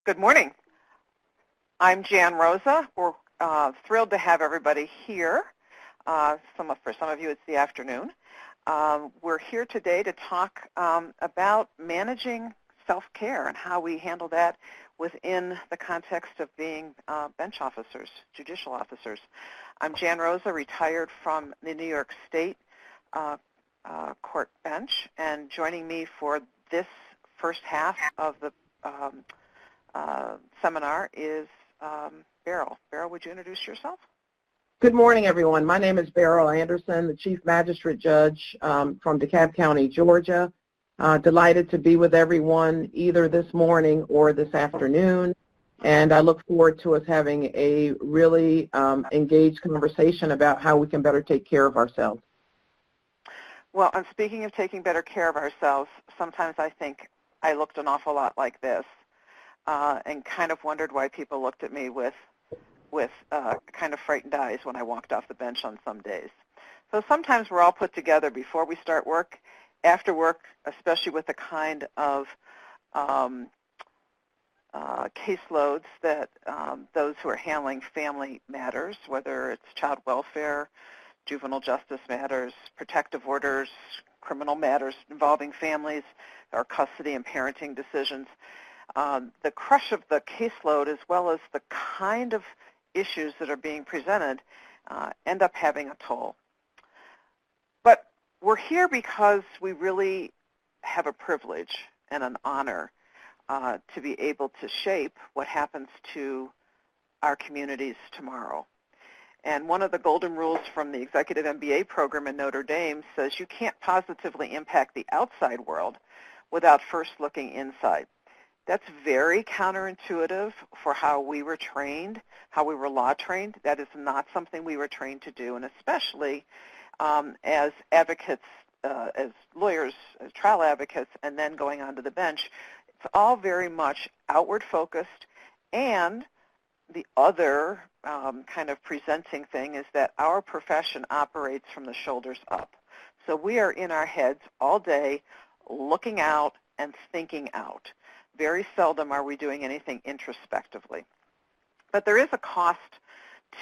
Good morning. I'm Rosa. We're thrilled to have everybody here. For some of you, it's the afternoon. We're here today to talk about managing self-care and how we handle that within the context of being bench officers, judicial officers. I'm Rosa, retired from the New York State court bench, and joining me for this first half of the seminar is Berryl. Berryl, would you introduce yourself? Good morning, everyone. My name is Berryl Anderson, the Chief Magistrate Judge from DeKalb County, Georgia. Delighted to be with everyone either this morning or this afternoon, and I look forward to us having a really engaged conversation about how we can better take care of ourselves. Well, and speaking of taking better care of ourselves, sometimes I think I looked an awful lot like this. And kind of wondered why people looked at me with kind of frightened eyes when I walked off the bench on some days. So sometimes we're all put together before we start work, after work, especially with the kind of caseloads that those who are handling family matters, whether it's child welfare, juvenile justice matters, protective orders, criminal matters involving families, or custody and parenting decisions. The crush of the caseload, as well as the kind of issues that are being presented, end up having a toll. But we're here because we really have a privilege and an honor to be able to shape what happens to our communities tomorrow. And one of the golden rules from the Executive MBA program in Notre Dame says you can't positively impact the outside world without first looking inside. That's very counterintuitive for how we were trained, how we were law trained. That is not something we were trained to do, and especially as advocates, as lawyers, as trial advocates, and then going onto the bench, it's all very much outward focused. And the other kind of presenting thing is that our profession operates from the shoulders up. So we are in our heads all day looking out and thinking out. Very seldom are we doing anything introspectively. But there is a cost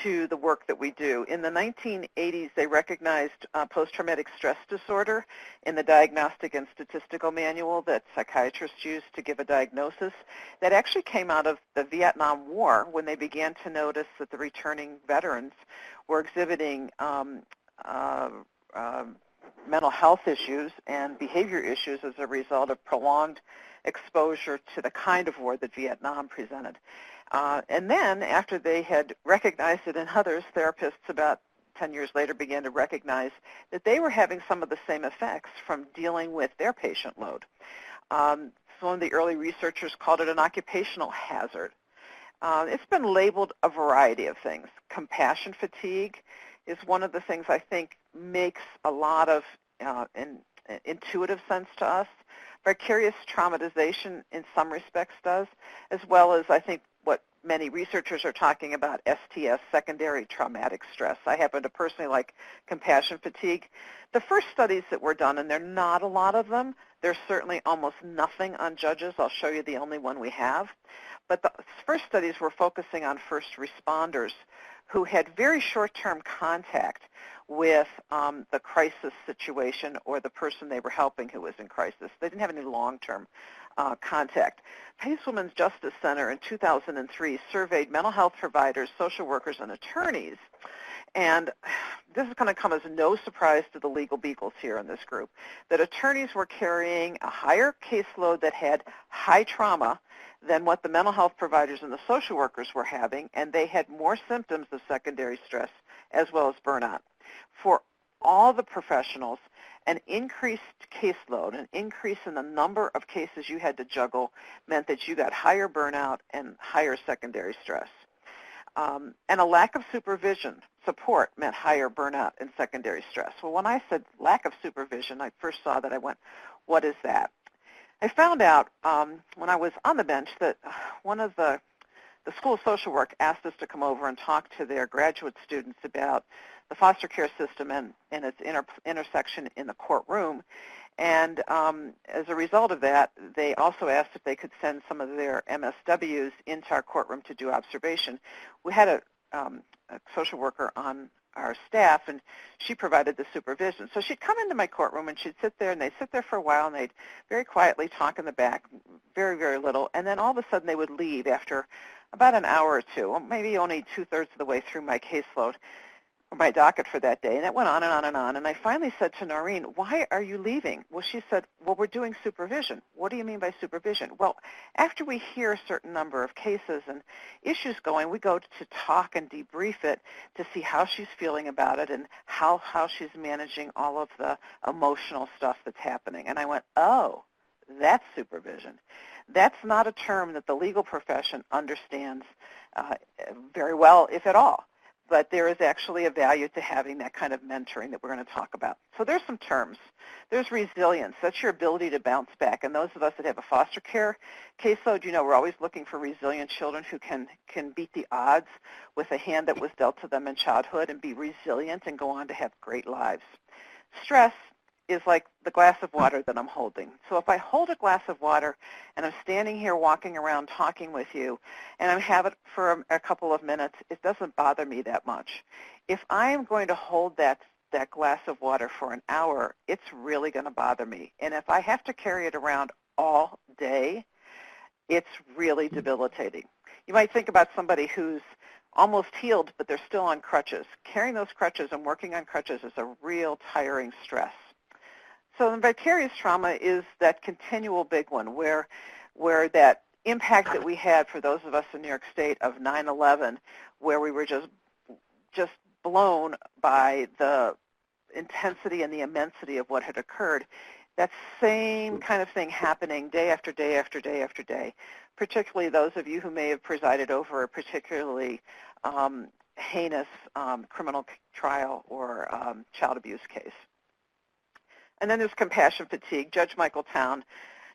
to the work that we do. In the 1980s, they recognized post-traumatic stress disorder in the Diagnostic and Statistical Manual that psychiatrists use to give a diagnosis. That actually came out of the Vietnam War when they began to notice that the returning veterans were exhibiting mental health issues and behavior issues as a result of prolonged exposure to the kind of war that Vietnam presented. And then after they had recognized it in others, therapists about 10 years later began to recognize that they were having some of the same effects from dealing with their patient load. Some of the early researchers called it an occupational hazard. It's been labeled a variety of things. Compassion fatigue is one of the things I think makes a lot of intuitive sense to us. Vicarious traumatization in some respects does, as well as I think what many researchers are talking about, STS, secondary traumatic stress. I happen to personally like compassion fatigue. The first studies that were done, and there are not a lot of them, there's certainly almost nothing on judges. I'll show you the only one we have. But the first studies were focusing on first responders who had very short-term contact with the crisis situation or the person they were helping who was in crisis. They didn't have any long-term contact. Pace Women's Justice Center in 2003 surveyed mental health providers, social workers, and attorneys. And this is going to come as no surprise to the legal beagles here in this group, that attorneys were carrying a higher caseload that had high trauma than what the mental health providers and the social workers were having, and they had more symptoms of secondary stress as well as burnout. For all the professionals, an increased caseload, an increase in the number of cases you had to juggle meant that you got higher burnout and higher secondary stress. And a lack of support meant higher burnout and secondary stress. Well, when I said lack of supervision, I first saw that I went, what is that? I found out when I was on the bench that one of the the School of Social Work asked us to come over and talk to their graduate students about the foster care system and its intersection in the courtroom. And as a result of that, they also asked if they could send some of their MSWs into our courtroom to do observation. We had a social worker on our staff, and she provided the supervision. So she'd come into my courtroom, and she'd sit there, and they'd sit there for a while, and they'd very quietly talk in the back, very, very little, and then all of a sudden they would leave after about an hour or two, maybe only two-thirds of the way through my caseload, or my docket for that day, and it went on and on and on. And I finally said to Noreen, why are you leaving? Well, she said, well, we're doing supervision. What do you mean by supervision? Well, after we hear a certain number of cases and issues going, we go to talk and debrief it to see how she's feeling about it and how she's managing all of the emotional stuff that's happening. And I went, oh, that's supervision. That's not a term that the legal profession understands very well, if at all. But there is actually a value to having that kind of mentoring that we're going to talk about. So there's some terms. There's resilience. That's your ability to bounce back. And those of us that have a foster care caseload, you know, we're always looking for resilient children who can beat the odds with a hand that was dealt to them in childhood and be resilient and go on to have great lives. Stress is like the glass of water that I'm holding. So if I hold a glass of water and I'm standing here walking around talking with you and I have it for a couple of minutes, it doesn't bother me that much. If I am going to hold that glass of water for an hour, it's really going to bother me. And if I have to carry it around all day, it's really debilitating. You might think about somebody who's almost healed, but they're still on crutches. Carrying those crutches and working on crutches is a real tiring stress. So the vicarious trauma is that continual big one where that impact that we had for those of us in New York State of 9/11, where we were just blown by the intensity and the immensity of what had occurred, that same kind of thing happening day after day after day after day, particularly those of you who may have presided over a particularly heinous criminal trial or child abuse case. And then there's compassion fatigue. Judge Michael Town,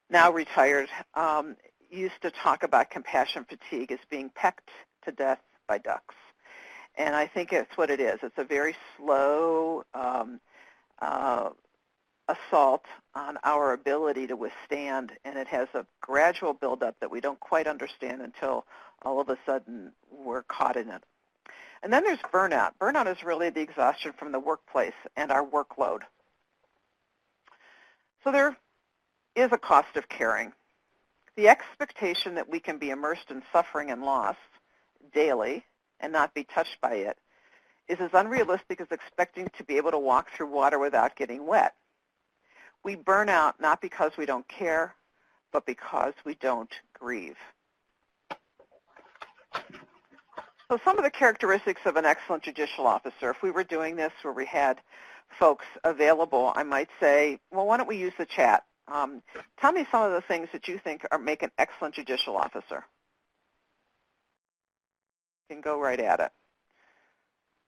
now retired, used to talk about compassion fatigue as being pecked to death by ducks. And I think it's what it is. It's a very slow assault on our ability to withstand, and it has a gradual buildup that we don't quite understand until all of a sudden we're caught in it. And then there's burnout. Burnout is really the exhaustion from the workplace and our workload. So there is a cost of caring. The expectation that we can be immersed in suffering and loss daily and not be touched by it is as unrealistic as expecting to be able to walk through water without getting wet. We burn out not because we don't care, but because we don't grieve. So some of the characteristics of an excellent judicial officer, if we were doing this where we had folks available, I might say, well, why don't we use the chat? Tell me some of the things that you think make an excellent judicial officer. You can go right at it.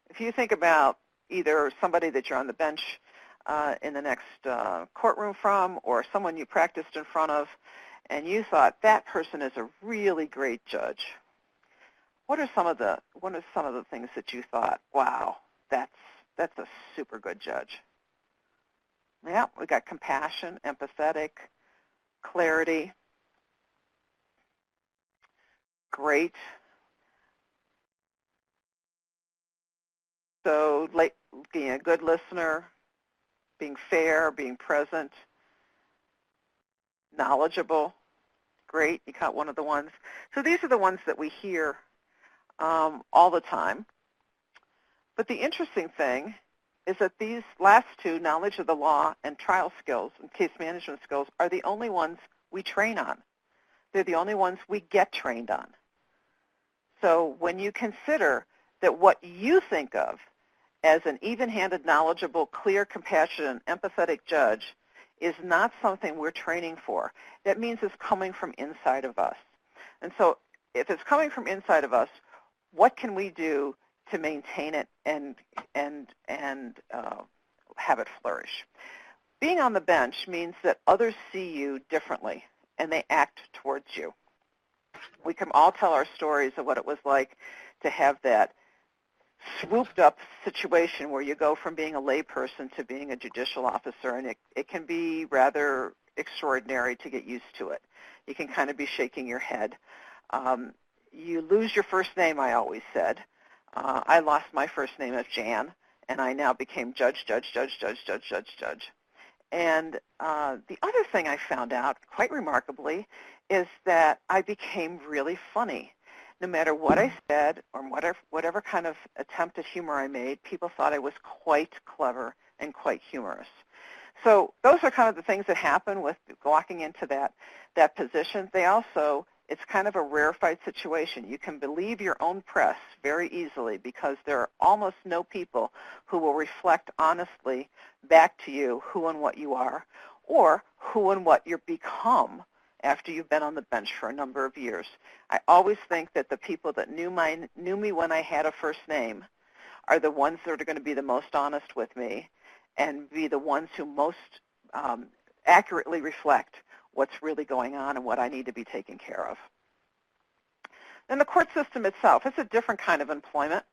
If you think about either somebody that you're on the bench in the next courtroom from, or someone you practiced in front of, and you thought that person is a really great judge, what are some of the things that you thought, wow, that's a super good judge? Yeah, we got compassion, empathetic, clarity, great. So being a good listener, being fair, being present, knowledgeable, great, you caught one of the ones. So these are the ones that we hear all the time. But the interesting thing is that these last two, knowledge of the law and trial skills and case management skills, are the only ones we train on. They're the only ones we get trained on. So when you consider that what you think of as an even-handed, knowledgeable, clear, compassionate, empathetic judge is not something we're training for, that means it's coming from inside of us. And so if it's coming from inside of us, what can we do to maintain it and have it flourish? Being on the bench means that others see you differently and they act towards you. We can all tell our stories of what it was like to have that swooped up situation where you go from being a layperson to being a judicial officer, and it can be rather extraordinary to get used to it. You can kind of be shaking your head. You lose your first name, I always said. I lost my first name as Jan, and I now became judge. And the other thing I found out, quite remarkably, is that I became really funny. No matter what I said or whatever kind of attempt at humor I made, people thought I was quite clever and quite humorous. So those are kind of the things that happen with walking into that position. It's kind of a rarefied situation. You can believe your own press very easily because there are almost no people who will reflect honestly back to you who and what you are, or who and what you're become after you've been on the bench for a number of years. I always think that the people that knew me when I had a first name are the ones that are going to be the most honest with me and be the ones who most accurately reflect what's really going on and what I need to be taken care of. Then the court system itself, it's a different kind of employment.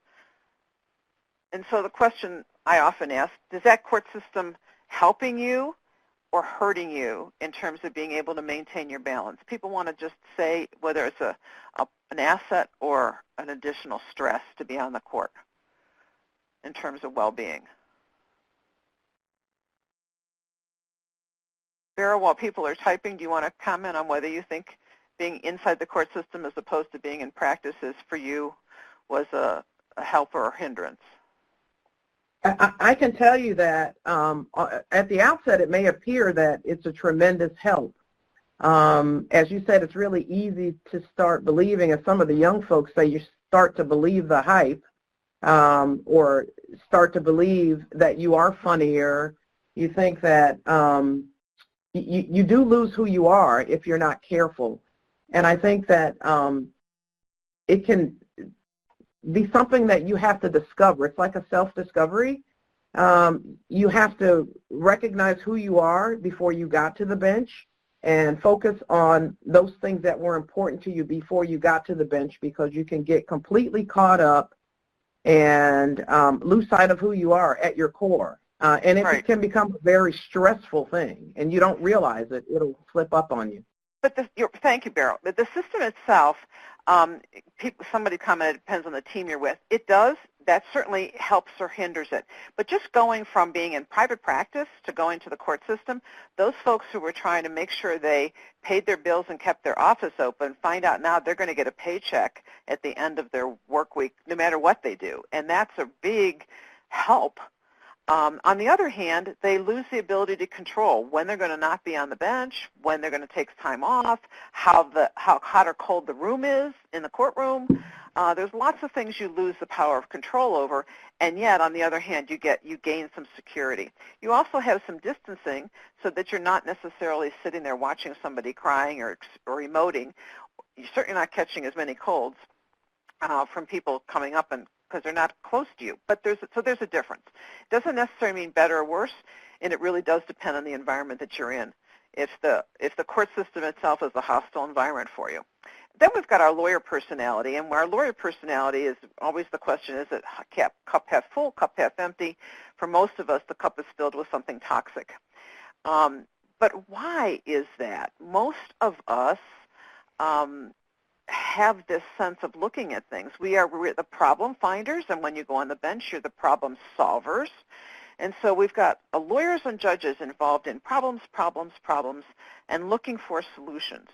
And so the question I often ask, is that court system helping you or hurting you in terms of being able to maintain your balance? People want to just say whether it's an asset or an additional stress to be on the court in terms of well-being. Berryl, while people are typing, do you want to comment on whether you think being inside the court system as opposed to being in practice for you was a help or a hindrance? I can tell you that at the outset it may appear that it's a tremendous help. As you said, it's really easy to start believing, as some of the young folks say, you start to believe the hype or start to believe that you are funnier. You think that you do lose who you are if you're not careful. And I think that it can be something that you have to discover. It's like a self-discovery. You have to recognize who you are before you got to the bench and focus on those things that were important to you before you got to the bench, because you can get completely caught up and lose sight of who you are at your core. And it can become a very stressful thing, and you don't realize it. It'll slip up on you. But thank you, Berryl. But the system itself, somebody commented, it depends on the team you're with. It does. That certainly helps or hinders it. But just going from being in private practice to going to the court system, those folks who were trying to make sure they paid their bills and kept their office open find out now they're going to get a paycheck at the end of their work week no matter what they do. And that's a big help. On the other hand, they lose the ability to control when they're going to not be on the bench, when they're going to take time off, how hot or cold the room is in the courtroom. There's lots of things you lose the power of control over, and yet, on the other hand, you gain some security. You also have some distancing so that you're not necessarily sitting there watching somebody crying or emoting. You're certainly not catching as many colds from people coming up and because they're not close to you. But there's a difference. It doesn't necessarily mean better or worse, and it really does depend on the environment that you're in. If the court system itself is a hostile environment for you. Then we've got our lawyer personality, and our lawyer personality is always the question, is it cup half full, cup half empty? For most of us, the cup is filled with something toxic. But why is that? Most of us have this sense of looking at things. We're the problem finders, and when you go on the bench, you're the problem solvers. And so we've got lawyers and judges involved in problems, and looking for solutions.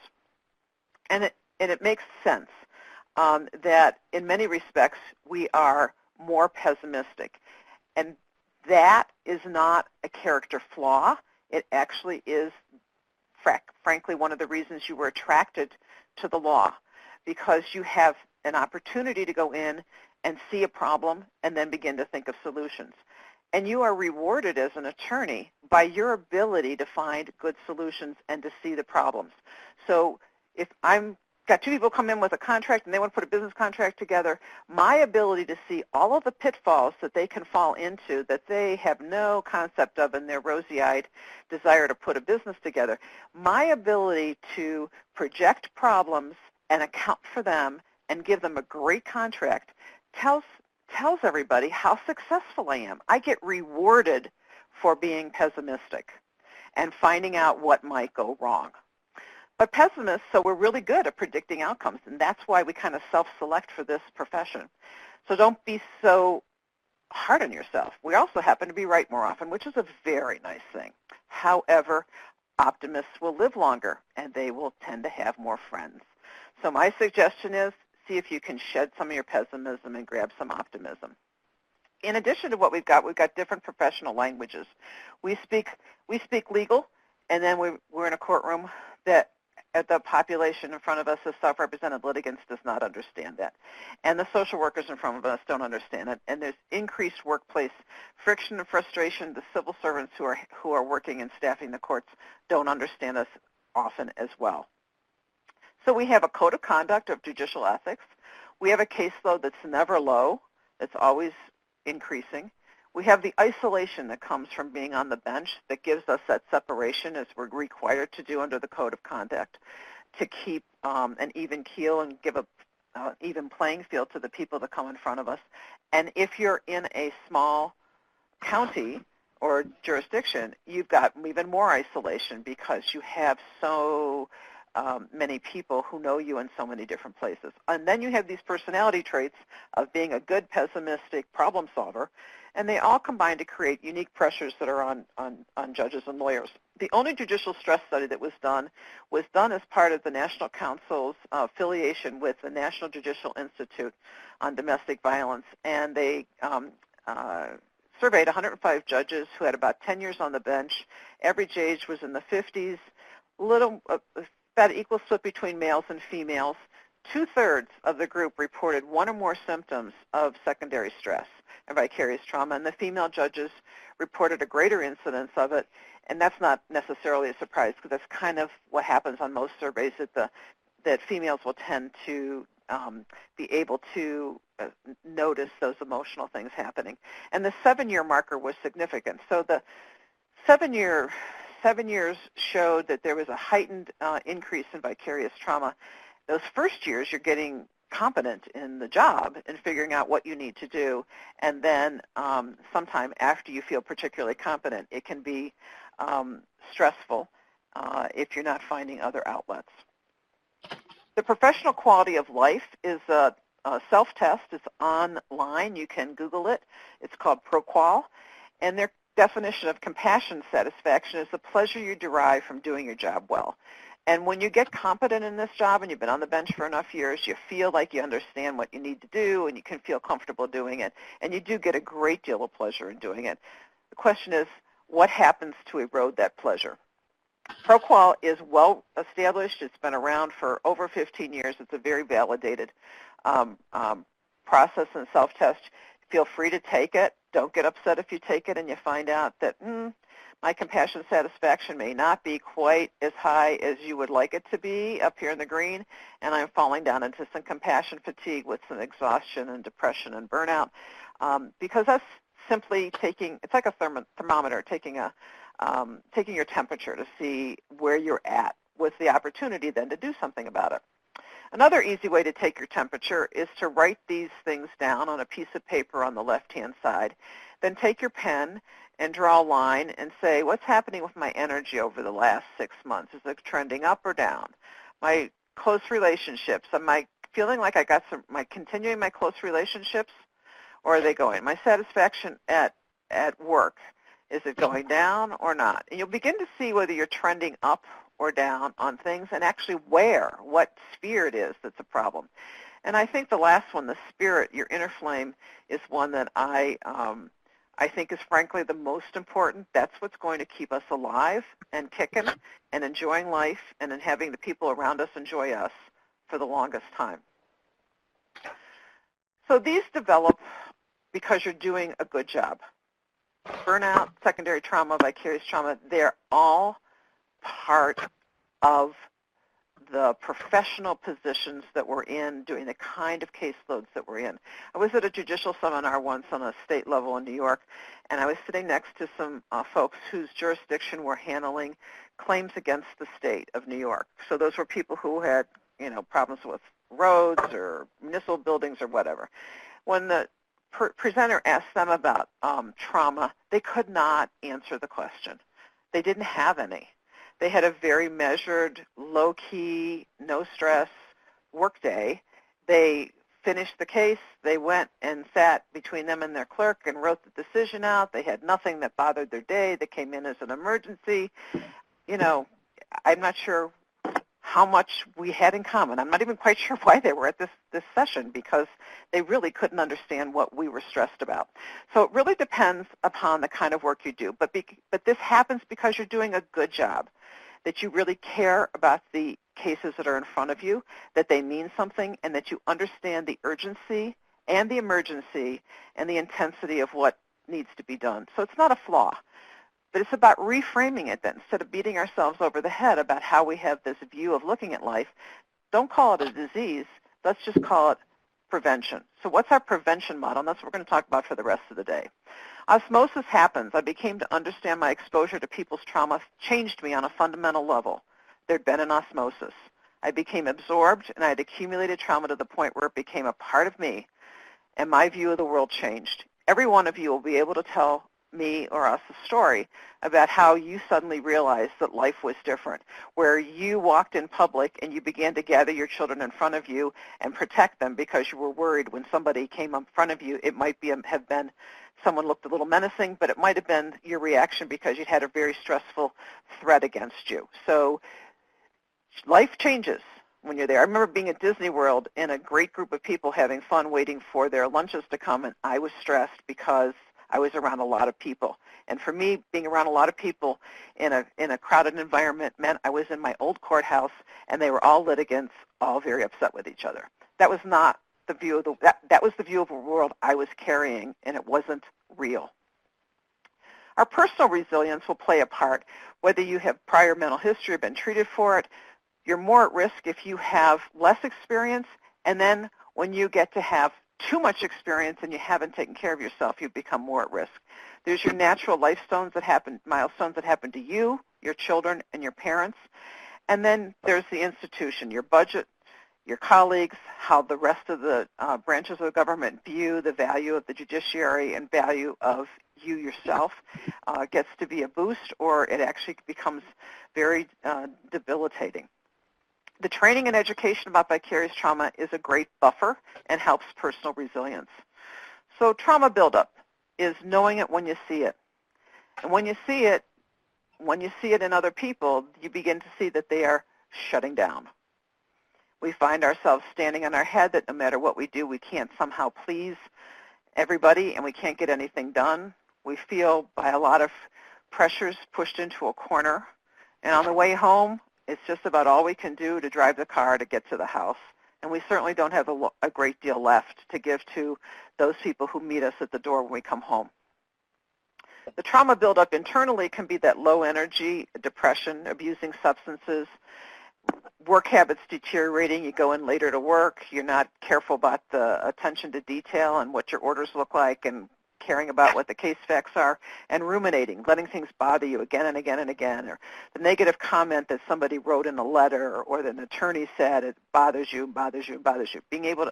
And it makes sense that in many respects we are more pessimistic. And that is not a character flaw. It actually is, frankly, one of the reasons you were attracted to the law, because you have an opportunity to go in and see a problem and then begin to think of solutions. And you are rewarded as an attorney by your ability to find good solutions and to see the problems. So if I've got two people come in with a contract and they want to put a business contract together, my ability to see all of the pitfalls that they can fall into that they have no concept of in their rosy-eyed desire to put a business together, my ability to project problems and account for them and give them a great contract tells everybody how successful I am. I get rewarded for being pessimistic and finding out what might go wrong. But pessimists, so we're really good at predicting outcomes, and that's why we kind of self-select for this profession. So don't be so hard on yourself. We also happen to be right more often, which is a very nice thing. However, optimists will live longer, and they will tend to have more friends. So my suggestion is see if you can shed some of your pessimism and grab some optimism. In addition to what we've got different professional languages. We speak legal, and then we're in a courtroom that the population in front of us as self-represented litigants does not understand that. And the social workers in front of us don't understand it. And there's increased workplace friction and frustration. The civil servants who are working and staffing the courts don't understand us often as well. So we have a code of conduct of judicial ethics. We have a caseload that's never low. It's always increasing. We have the isolation that comes from being on the bench that gives us that separation as we're required to do under the code of conduct to keep an even keel and give an even playing field to the people that come in front of us. And if you're in a small county or jurisdiction, you've got even more isolation because you have so many people who know you in so many different places. And then you have these personality traits of being a good pessimistic problem solver, and they all combine to create unique pressures that are on judges and lawyers. The only judicial stress study that was done as part of the National Council's affiliation with the National Judicial Institute on Domestic Violence, and they surveyed 105 judges who had about 10 years on the bench. Average age was in the 50s, about an equal split between males and females. 2/3 of the group reported one or more symptoms of secondary stress and vicarious trauma, and the female judges reported a greater incidence of it, and that's not necessarily a surprise because that's kind of what happens on most surveys, that females will tend to be able to notice those emotional things happening. And the 7-year marker was significant. So the 7 years showed that there was a heightened increase in vicarious trauma. Those first years, you're getting competent in the job and figuring out what you need to do, and then sometime after you feel particularly competent, it can be stressful if you're not finding other outlets. The professional quality of life is a self-test. It's online. You can Google it. It's called ProQual, and their definition of compassion satisfaction is the pleasure you derive from doing your job well. And when you get competent in this job and you've been on the bench for enough years, you feel like you understand what you need to do and you can feel comfortable doing it. And you do get a great deal of pleasure in doing it. The question is, what happens to erode that pleasure? ProQual is well established. It's been around for over 15 years. It's a very validated process and self-test. Feel free to take it. Don't get upset if you take it and you find out that my compassion satisfaction may not be quite as high as you would like it to be up here in the green, and I'm falling down into some compassion fatigue with some exhaustion and depression and burnout, because that's simply it's like a thermometer, taking your temperature to see where you're at with the opportunity then to do something about it. Another easy way to take your temperature is to write these things down on a piece of paper on the left-hand side. Then take your pen and draw a line and say, what's happening with my energy over the last 6 months? Is it trending up or down? My close relationships, am I feeling like am I continuing my close relationships, or are they going? My satisfaction at work, is it going down or not? And you'll begin to see whether you're trending up or down on things, and actually what sphere it is that's a problem. And I think the last one, the spirit, your inner flame, is one that I think is frankly the most important. That's what's going to keep us alive and kicking and enjoying life and in having the people around us enjoy us for the longest time. So these develop because you're doing a good job. Burnout, secondary trauma, vicarious trauma, they're all part of the professional positions that we're in, doing the kind of caseloads that we're in. I was at a judicial seminar once on a state level in New York, and I was sitting next to some folks whose jurisdiction were handling claims against the state of New York. So those were people who had problems with roads or municipal buildings or whatever. When the presenter asked them about trauma, they could not answer the question. They didn't have any. They had a very measured, low-key, no-stress workday. They finished the case. They went and sat between them and their clerk and wrote the decision out. They had nothing that bothered their day. They came in as an emergency. I'm not sure how much we had in common. I'm not even quite sure why they were at this session, because they really couldn't understand what we were stressed about. So it really depends upon the kind of work you do. But this happens because you're doing a good job, that you really care about the cases that are in front of you, that they mean something, and that you understand the urgency and the emergency and the intensity of what needs to be done. So it's not a flaw. But it's about reframing it then. Instead of beating ourselves over the head about how we have this view of looking at life, don't call it a disease. Let's just call it prevention. So what's our prevention model? And that's what we're going to talk about for the rest of the day. Osmosis happens. I became to understand my exposure to people's trauma changed me on a fundamental level. There'd been an osmosis. I became absorbed, and I had accumulated trauma to the point where it became a part of me, and my view of the world changed. Every one of you will be able to tell me or us a story about how you suddenly realized that life was different, where you walked in public and you began to gather your children in front of you and protect them because you were worried when somebody came in front of you. It might have been someone looked a little menacing, but it might have been your reaction because you'd had a very stressful threat against you. So life changes when you're there. I remember being at Disney World in a great group of people having fun waiting for their lunches to come, and I was stressed because I was around a lot of people. And for me, being around a lot of people in a crowded environment meant I was in my old courthouse, and they were all litigants, all very upset with each other. That was not the view of that was the view of the world I was carrying, and it wasn't real. Our personal resilience will play a part. Whether you have prior mental history or been treated for it, you're more at risk if you have less experience, and then when you get to have too much experience and you haven't taken care of yourself, you become more at risk. There's your natural milestones that happen to you, your children, and your parents. And then there's the institution, your budget, your colleagues, how the rest of the branches of the government view the value of the judiciary and value of you yourself. Gets to be a boost, or it actually becomes very debilitating. The training and education about vicarious trauma is a great buffer and helps personal resilience. So trauma buildup is knowing it when you see it. And when you see it in other people, you begin to see that they are shutting down. We find ourselves standing on our head that no matter what we do, we can't somehow please everybody and we can't get anything done. We feel by a lot of pressures pushed into a corner. And on the way home, it's just about all we can do to drive the car to get to the house. And we certainly don't have a great deal left to give to those people who meet us at the door when we come home. The trauma buildup internally can be that low energy, depression, abusing substances, work habits deteriorating. You go in later to work. You're not careful about the attention to detail and what your orders look like and caring about what the case facts are, and ruminating, letting things bother you again and again and again, or the negative comment that somebody wrote in a letter or that an attorney said, it bothers you, bothers you, bothers you,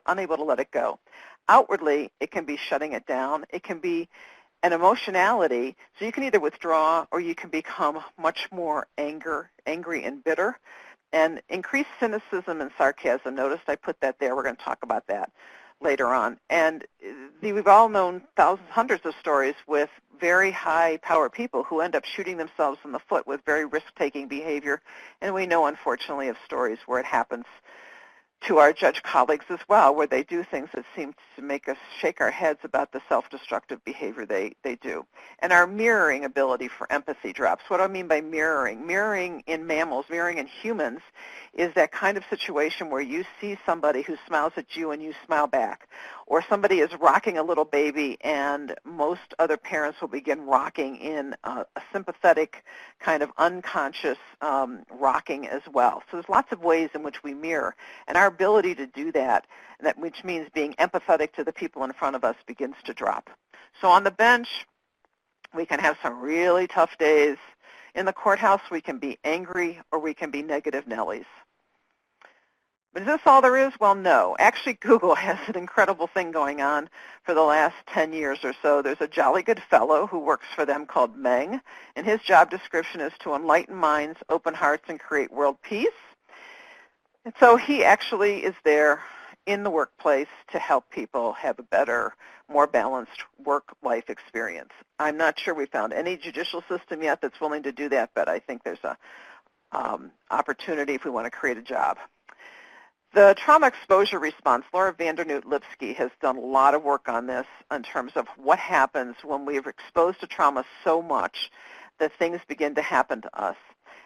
unable to let it go. Outwardly, it can be shutting it down. It can be an emotionality, so you can either withdraw or you can become much more angry and bitter, and increased cynicism and sarcasm. Notice I put that there. We're going to talk about that later on. And we've all known thousands, hundreds of stories with very high-powered people who end up shooting themselves in the foot with very risk-taking behavior. And we know, unfortunately, of stories where it happens to our judge colleagues as well, where they do things that seem to make us shake our heads about the self-destructive behavior they do. And our mirroring ability for empathy drops. What do I mean by mirroring? Mirroring in mammals, mirroring in humans, is that kind of situation where you see somebody who smiles at you and you smile back, or somebody is rocking a little baby and most other parents will begin rocking in a sympathetic kind of unconscious rocking as well. So there's lots of ways in which we mirror, and our ability to do that, which means being empathetic to the people in front of us, begins to drop. So on the bench, we can have some really tough days. In the courthouse, we can be angry or we can be negative Nellies. Is this all there is? Well, no. Actually, Google has an incredible thing going on for the last 10 years or so. There's a jolly good fellow who works for them called Meng, and his job description is to enlighten minds, open hearts, and create world peace. And so he actually is there in the workplace to help people have a better, more balanced work-life experience. I'm not sure we found any judicial system yet that's willing to do that, but I think there's a opportunity if we want to create a job. The trauma exposure response, Laura Vandernoot-Lipsky has done a lot of work on this in terms of what happens when we've exposed to trauma so much that things begin to happen to us.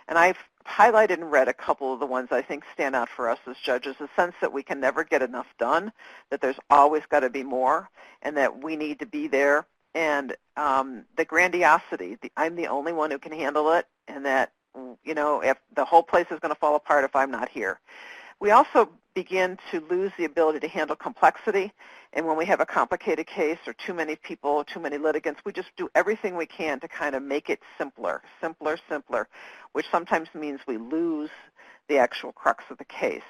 And I've highlighted and read a couple of the ones I think stand out for us as judges, a sense that we can never get enough done, that there's always got to be more, and that we need to be there. And the grandiosity, I'm the only one who can handle it, and that, you know, if the whole place is going to fall apart if I'm not here. We also begin to lose the ability to handle complexity, and when we have a complicated case or too many people, too many litigants, we just do everything we can to kind of make it simpler, which sometimes means we lose the actual crux of the case.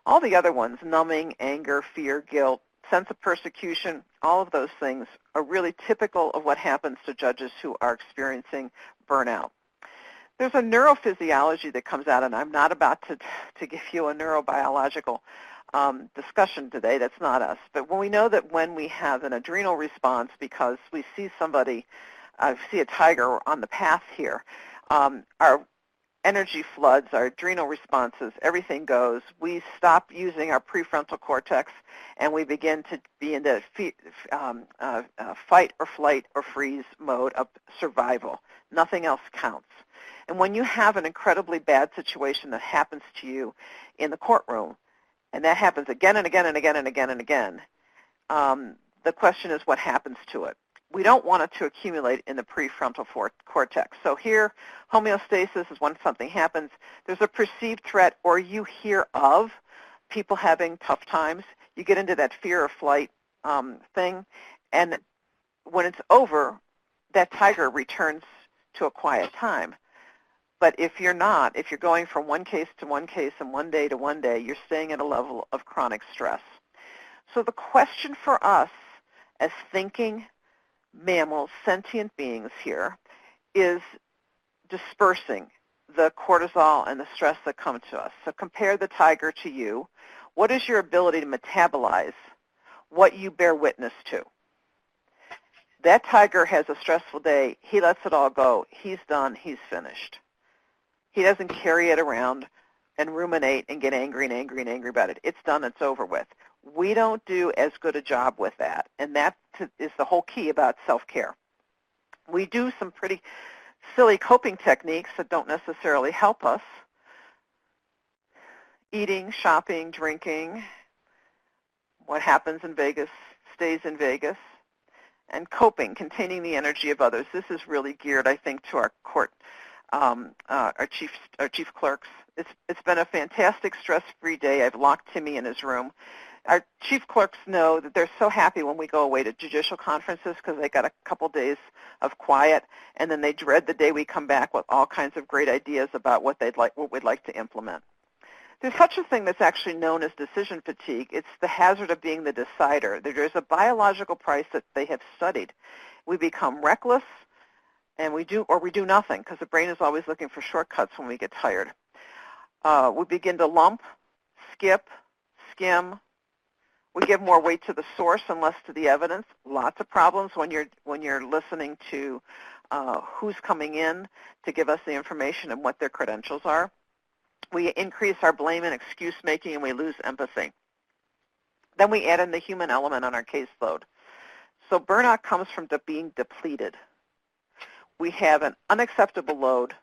All the other ones, numbing, anger, fear, guilt, sense of persecution, all of those things are really typical of what happens to judges who are experiencing burnout. There's a neurophysiology that comes out, and I'm not about to give you a neurobiological discussion today. That's not us. But when we know that when we have an adrenal response because we see somebody, see a tiger on the path here, our energy floods, our adrenal responses, everything goes. We stop using our prefrontal cortex, and we begin to be in the fight or flight or freeze mode of survival. Nothing else counts. And when you have an incredibly bad situation that happens to you in the courtroom, and that happens again and again and again and again and again, the question is what happens to it. We don't want it to accumulate in the prefrontal cortex. So here, homeostasis is when something happens. There's a perceived threat, or you hear of people having tough times. You get into that fear or flight thing, and when it's over, that tiger returns to a quiet time. But if you're not, if you're going from one case to one case and one day to one day, you're staying at a level of chronic stress. So the question for us as thinking mammals, sentient beings here, is dispersing the cortisol and the stress that come to us. So compare the tiger to you. What is your ability to metabolize what you bear witness to? That tiger has a stressful day. He lets it all go. He's done. He's finished. He doesn't carry it around and ruminate and get angry and angry and angry about it. It's done. It's over with. We don't do as good a job with that, and that is the whole key about self-care. We do some pretty silly coping techniques that don't necessarily help us. Eating, shopping, drinking, what happens in Vegas stays in Vegas, and coping, containing the energy of others. This is really geared, I think, to our court, our chief clerks. It's been a fantastic stress-free day. I've locked Timmy in his room. Our chief clerks know that they're so happy when we go away to judicial conferences because they got a couple days of quiet, and then they dread the day we come back with all kinds of great ideas about what we'd like to implement. There's such a thing that's actually known as decision fatigue. It's the hazard of being the decider. There's a biological price that they have studied. We become reckless, and we do nothing because the brain is always looking for shortcuts when we get tired. We begin to lump, skip, skim. We give more weight to the source and less to the evidence. Lots of problems when you're listening to who's coming in to give us the information and what their credentials are. We increase our blame and excuse making, and we lose empathy. Then we add in the human element on our caseload. So burnout comes from being depleted. We have an unacceptable load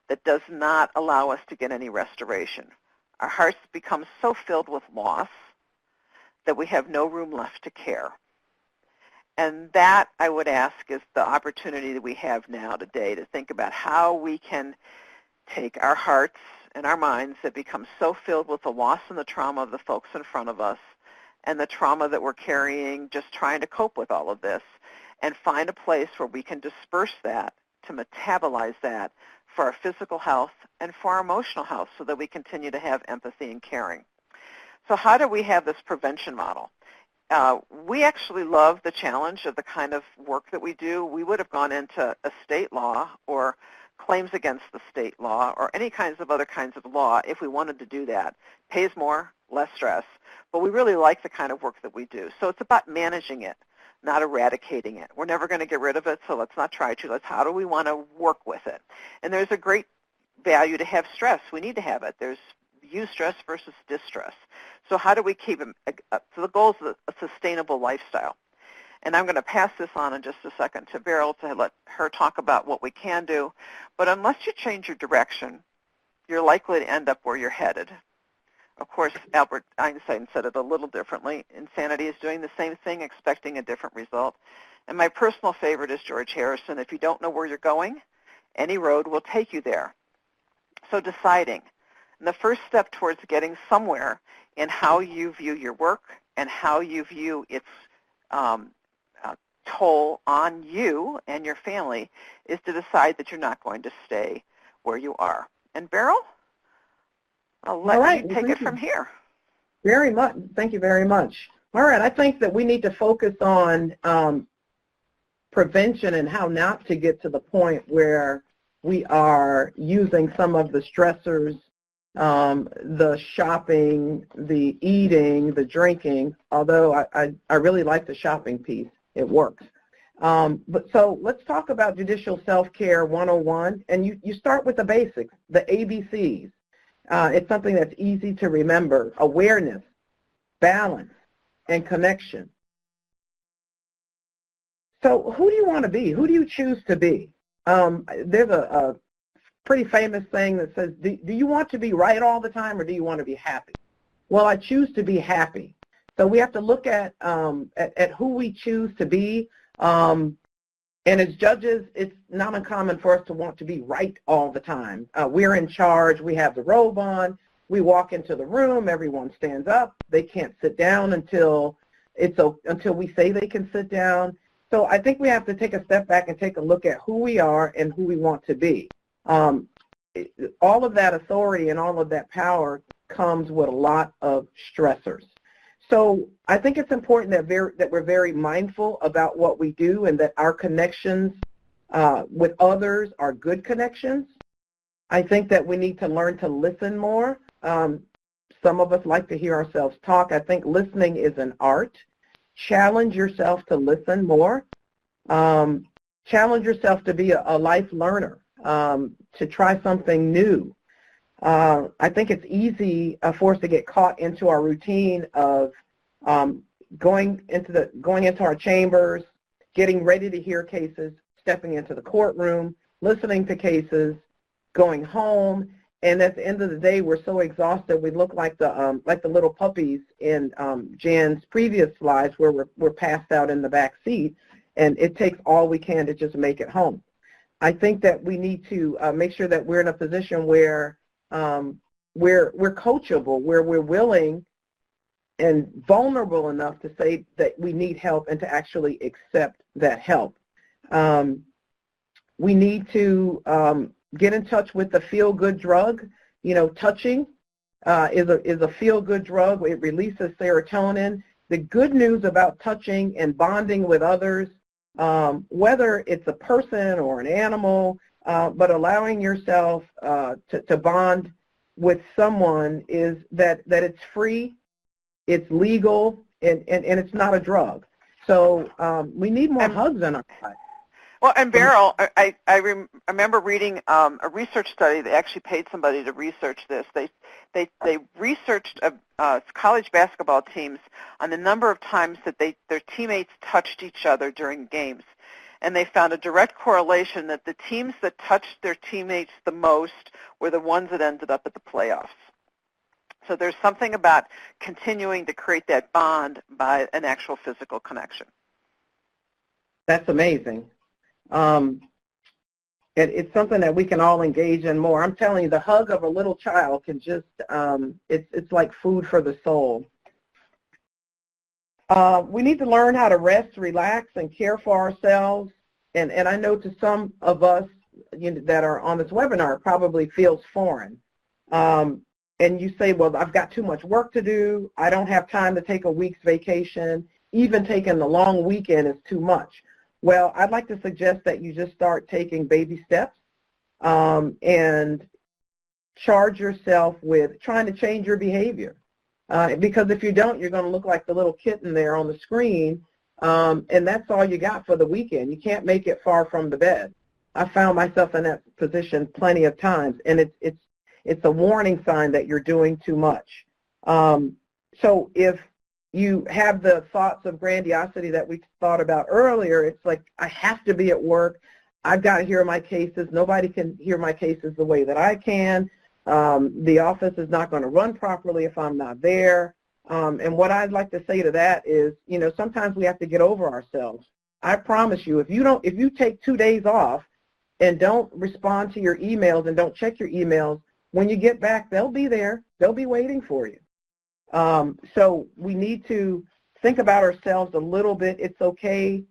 that does not allow us to get any restoration. Our hearts become so filled with loss that we have no room left to care. And that, I would ask, is the opportunity that we have now today to think about how we can take our hearts and our minds that become so filled with the loss and the trauma of the folks in front of us and the trauma that we're carrying just trying to cope with all of this, and find a place where we can disperse that, to metabolize that for our physical health and for our emotional health so that we continue to have empathy and caring. So how do we have this prevention model? We actually love the challenge of the kind of work that we do. We would have gone into a state law or claims against the state law or any kinds of other kinds of law if we wanted to do that. Pays more, less stress, but we really like the kind of work that we do. So it's about managing it, not eradicating it. We're never going to get rid of it, so let's not try to. How do we want to work with it? And there's a great value to have stress. We need to have it. There's eustress versus distress. So how do we keep it? So the goal is a sustainable lifestyle. And I'm going to pass this on in just a second to Berryl to let her talk about what we can do. But unless you change your direction, you're likely to end up where you're headed. Of course, Albert Einstein said it a little differently. Insanity is doing the same thing, expecting a different result. And my personal favorite is George Harrison. If you don't know where you're going, any road will take you there. So deciding. And the first step towards getting somewhere in how you view your work and how you view its toll on you and your family is to decide that you're not going to stay where you are. And Berryl, I'll let you take it from here. Very much. Thank you very much. All right. I think that we need to focus on prevention and how not to get to the point where we are using some of the stressors, the shopping, the eating, the drinking, although I really like the shopping piece. It works. But so let's talk about Judicial Self-Care 101. And you start with the basics, the ABCs. It's something that's easy to remember: awareness, balance, and connection. So who do you want to be? Who do you choose to be? There's a pretty famous saying that says, do you want to be right all the time, or do you want to be happy? Well, I choose to be happy. So we have to look at who we choose to be. And as judges, it's not uncommon for us to want to be right all the time. We're in charge. We have the robe on. We walk into the room. Everyone stands up. They can't sit down until we say they can sit down. So I think we have to take a step back and take a look at who we are and who we want to be. All of that authority and all of that power comes with a lot of stressors. So I think it's important that we're very mindful about what we do and that our connections with others are good connections. I think that we need to learn to listen more. Some of us like to hear ourselves talk. I think listening is an art. Challenge yourself to listen more. Challenge yourself to be a life learner, to try something new. I think it's easy for us to get caught into our routine of going into our chambers, getting ready to hear cases, stepping into the courtroom, listening to cases, going home, and at the end of the day, we're so exhausted we look like the little puppies in Jan's previous slides, where we're passed out in the back seat, and it takes all we can to just make it home. I think that we need to make sure that we're in a position where we're coachable, where we're willing and vulnerable enough to say that we need help and to actually accept that help. We need to get in touch with the feel-good drug. You know, touching is a feel-good drug. It releases serotonin. The good news about touching and bonding with others, whether it's a person or an animal, but allowing yourself to bond with someone, is that it's free, it's legal, and it's not a drug. So we need more hugs in our life. Well, and Berryl, I remember reading a research study that actually paid somebody to research this. They researched college basketball teams on the number of times that their teammates touched each other during games. And they found a direct correlation that the teams that touched their teammates the most were the ones that ended up at the playoffs. So there's something about continuing to create that bond by an actual physical connection. That's amazing. It's something that we can all engage in more. I'm telling you, the hug of a little child can just, it's like food for the soul. We need to learn how to rest, relax, and care for ourselves. And I know to some of us that are on this webinar, it probably feels foreign. and you say, well, I've got too much work to do, I don't have time to take a week's vacation, even taking the long weekend is too much. Well, I'd like to suggest that you just start taking baby steps and charge yourself with trying to change your behavior. Because if you don't, you're going to look like the little kitten there on the screen, and that's all you got for the weekend. You can't make it far from the bed. I found myself in that position plenty of times, and it's a warning sign that you're doing too much. So if you have the thoughts of grandiosity that we thought about earlier, it's like, I have to be at work, I've got to hear my cases, nobody can hear my cases the way that I can, the office is not going to run properly if I'm not there. And what I'd like to say to that is, you know, sometimes we have to get over ourselves. I promise you, if you take 2 days off and don't respond to your emails and don't check your emails, when you get back, they'll be there. They'll be waiting for you. So we need to think about ourselves a little bit. It's okay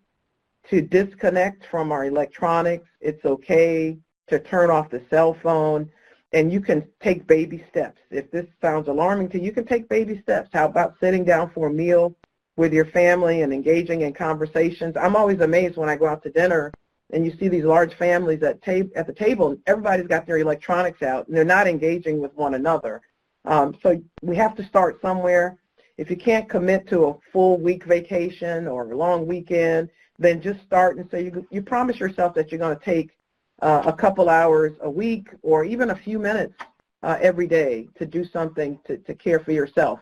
to disconnect from our electronics. It's okay to turn off the cell phone. And you can take baby steps. If this sounds alarming to you, you can take baby steps. How about sitting down for a meal with your family and engaging in conversations? I'm always amazed when I go out to dinner and you see these large families at the table, everybody's got their electronics out, and they're not engaging with one another. So we have to start somewhere. If you can't commit to a full week vacation or a long weekend, then just start and say you promise yourself that you're going to take a couple hours a week or even a few minutes every day to do something to care for yourself.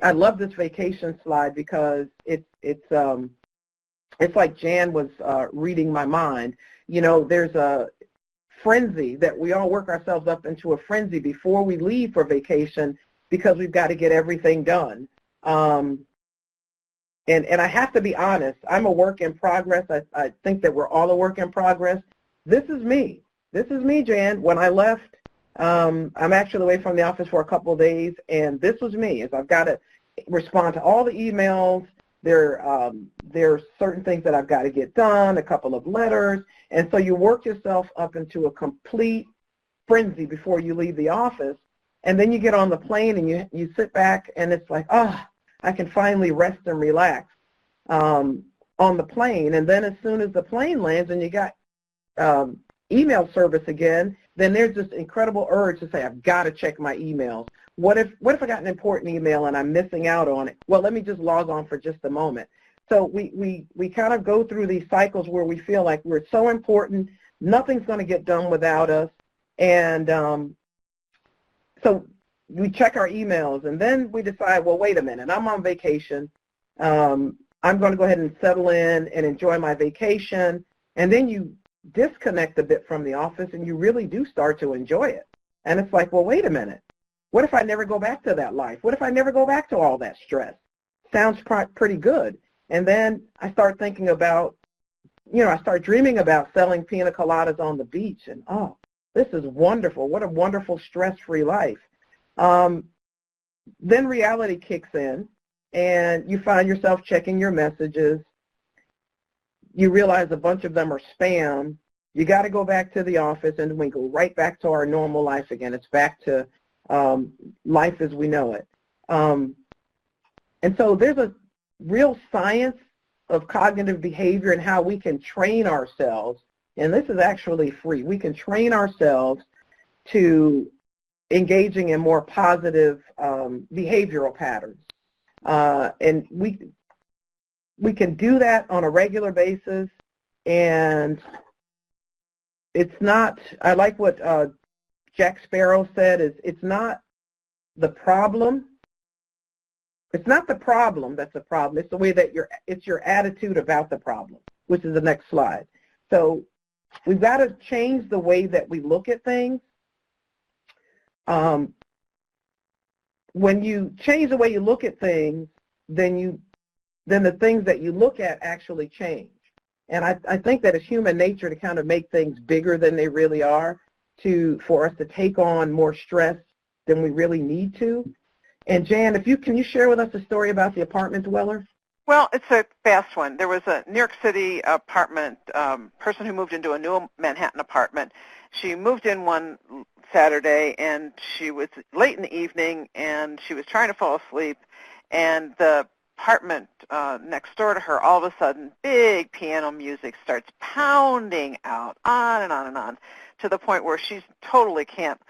I love this vacation slide because it's like Jan was reading my mind. You know, there's a frenzy that we all work ourselves up into a frenzy before we leave for vacation because we've got to get everything done. And I have to be honest, I'm a work in progress. I think that we're all a work in progress. This is me. This is me, Jan. When I left, I'm actually away from the office for a couple of days, and this was me. Is I've got to respond to all the emails. There are certain things that I've got to get done, a couple of letters, and so you work yourself up into a complete frenzy before you leave the office, and then you get on the plane and you sit back, and it's like, oh, I can finally rest and relax on the plane. And then as soon as the plane lands and you got email service again, then there's this incredible urge to say, I've got to check my emails. What if I got an important email and I'm missing out on it? Well, let me just log on for just a moment. So we kind of go through these cycles where we feel like we're so important, nothing's going to get done without us. And so we check our emails, and then we decide, well, wait a minute, I'm on vacation. I'm going to go ahead and settle in and enjoy my vacation. And then you disconnect a bit from the office, and you really do start to enjoy it. And it's like, well, wait a minute. What if I never go back to that life? What if I never go back to all that stress? Sounds pretty good. And then I start thinking about, you know, I start dreaming about selling pina coladas on the beach, and oh, this is wonderful. What a wonderful stress-free life. Then reality kicks in, and you find yourself checking your messages. You realize a bunch of them are spam. You got to go back to the office, and we go right back to our normal life again. It's back to life as we know it. And so there's a real science of cognitive behavior and how we can train ourselves, and this is actually free. We can train ourselves to engaging in more positive behavioral patterns. And we can do that on a regular basis, and it's not, I like what Jack Sparrow said, is it's not the problem. It's not the problem that's the problem. It's the way that it's your attitude about the problem, which is the next slide. So we've got to change the way that we look at things. When you change the way you look at things, then the things that you look at actually change. And I think that it's human nature to kind of make things bigger than they really are, for us to take on more stress than we really need to. And Jan, can you share with us a story about the apartment dweller? Well, it's a fast one. There was a New York City apartment person who moved into a new Manhattan apartment. She moved in one Saturday, and she was late in the evening, and she was trying to fall asleep, and the apartment next door to her, all of a sudden, big piano music starts pounding out, on and on and on, to the point where she totally can't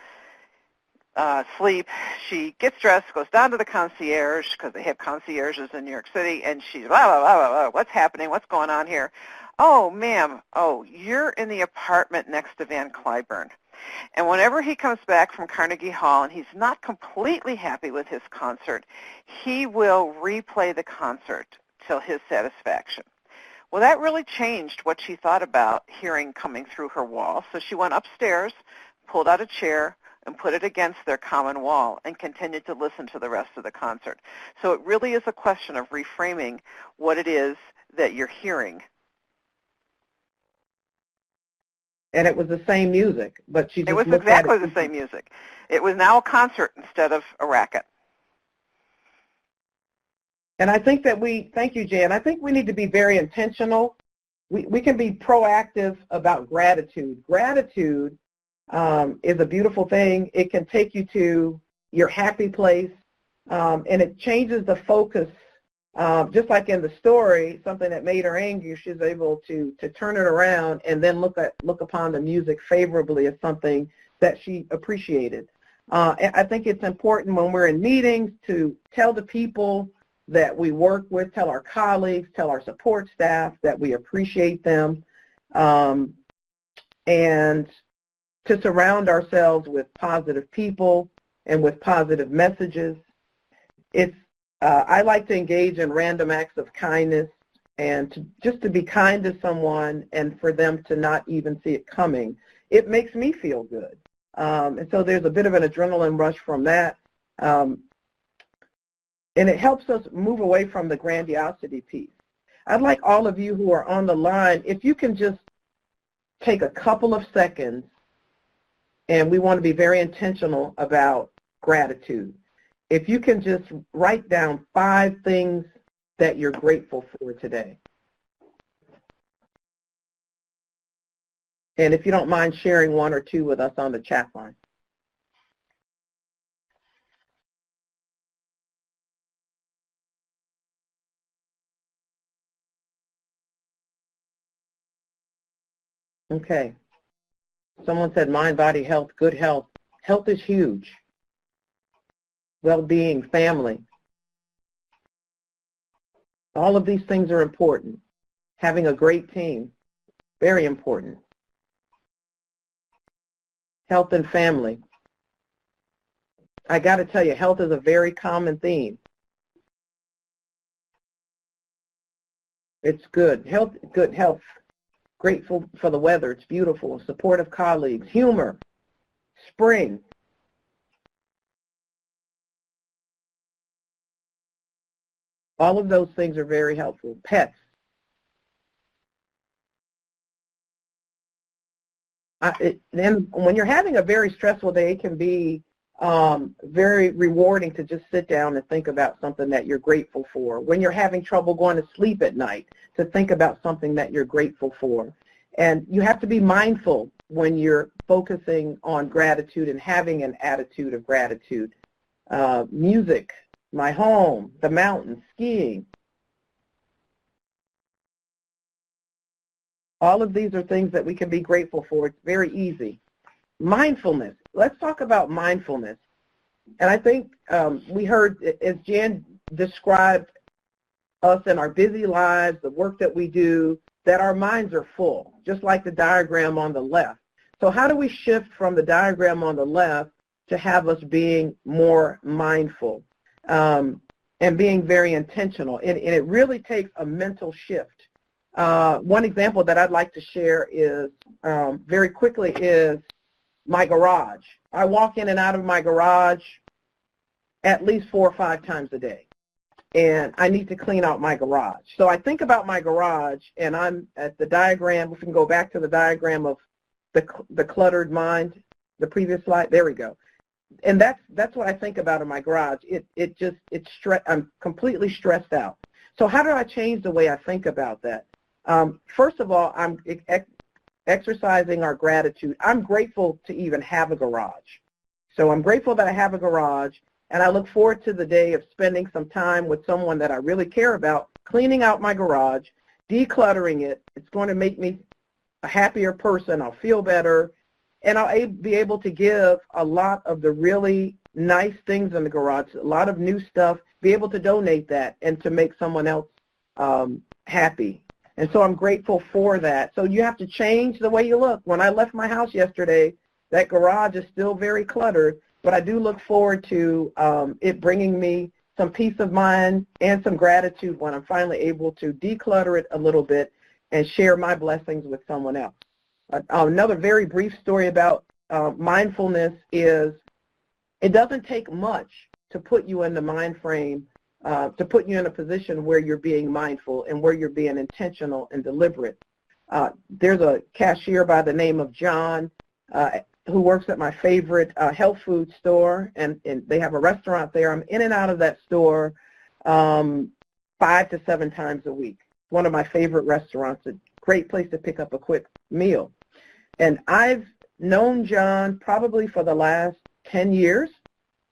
sleep. She gets dressed, goes down to the concierge, because they have concierges in New York City, and she's, blah, blah, blah, blah, blah. What's happening? What's going on here? Oh, ma'am, you're in the apartment next to Van Cliburn. And whenever he comes back from Carnegie Hall and he's not completely happy with his concert, he will replay the concert till his satisfaction. Well, that really changed what she thought about hearing coming through her wall. So she went upstairs, pulled out a chair, and put it against their common wall and continued to listen to the rest of the concert. So it really is a question of reframing what it is that you're hearing. And it was the same music, but she just looked at it. It was exactly the same music. It was now a concert instead of a racket. And I think that thank you, Jan, I think we need to be very intentional. We can be proactive about gratitude. Gratitude is a beautiful thing. It can take you to your happy place, and it changes the focus. Just like in the story, something that made her angry, she's able to turn it around and then look upon the music favorably as something that she appreciated. And I think it's important when we're in meetings to tell the people that we work with, tell our colleagues, tell our support staff that we appreciate them, and to surround ourselves with positive people and with positive messages. I like to engage in random acts of kindness and just to be kind to someone and for them to not even see it coming. It makes me feel good. And so there's a bit of an adrenaline rush from that. And it helps us move away from the grandiosity piece. I'd like all of you who are on the line, if you can just take a couple of seconds, and we want to be very intentional about gratitude. If you can just write down 5 things that you're grateful for today. And if you don't mind sharing 1 or 2 with us on the chat line. Okay. Someone said mind, body, health, good health. Health is huge. Well-being, family. All of these things are important. Having a great team, very important. Health and family. I got to tell you, health is a very common theme. It's good. Health, good health. Grateful for the weather. It's beautiful. Supportive colleagues. Humor. Spring. All of those things are very helpful. Pets. Then when you're having a very stressful day, it can be very rewarding to just sit down and think about something that you're grateful for. When you're having trouble going to sleep at night, to think about something that you're grateful for. And you have to be mindful when you're focusing on gratitude and having an attitude of gratitude. Music, my home, the mountains, skiing. All of these are things that we can be grateful for. It's very easy. Mindfulness. Let's talk about mindfulness. And I think we heard, as Jan described us in our busy lives, the work that we do, that our minds are full, just like the diagram on the left. So how do we shift from the diagram on the left to have us being more mindful and being very intentional? And it really takes a mental shift. One example that I'd like to share is, very quickly, is my garage. I walk in and out of my garage at least 4 or 5 times a day, and I need to clean out my garage. So I think about my garage, and I'm at the diagram. If we can go back to the diagram of the cluttered mind, the previous slide. There we go. And that's what I think about in my garage. I'm completely stressed out. So how do I change the way I think about that? First of all, I'm exercising our gratitude. I'm grateful to even have a garage. So I'm grateful that I have a garage, and I look forward to the day of spending some time with someone that I really care about, cleaning out my garage, decluttering it. It's going to make me a happier person. I'll feel better, and I'll be able to give a lot of the really nice things in the garage, a lot of new stuff, be able to donate that and to make someone else happy. And so I'm grateful for that. So you have to change the way you look. When I left my house yesterday, that garage is still very cluttered, but I do look forward to it bringing me some peace of mind and some gratitude when I'm finally able to declutter it a little bit and share my blessings with someone else. Another very brief story about mindfulness is it doesn't take much to put you in the mind frame, to put you in a position where you're being mindful and where you're being intentional and deliberate. There's a cashier by the name of John who works at my favorite health food store, and they have a restaurant there. I'm in and out of that store 5 to 7 times a week. One of my favorite restaurants, a great place to pick up a quick meal. And I've known John probably for the last 10 years,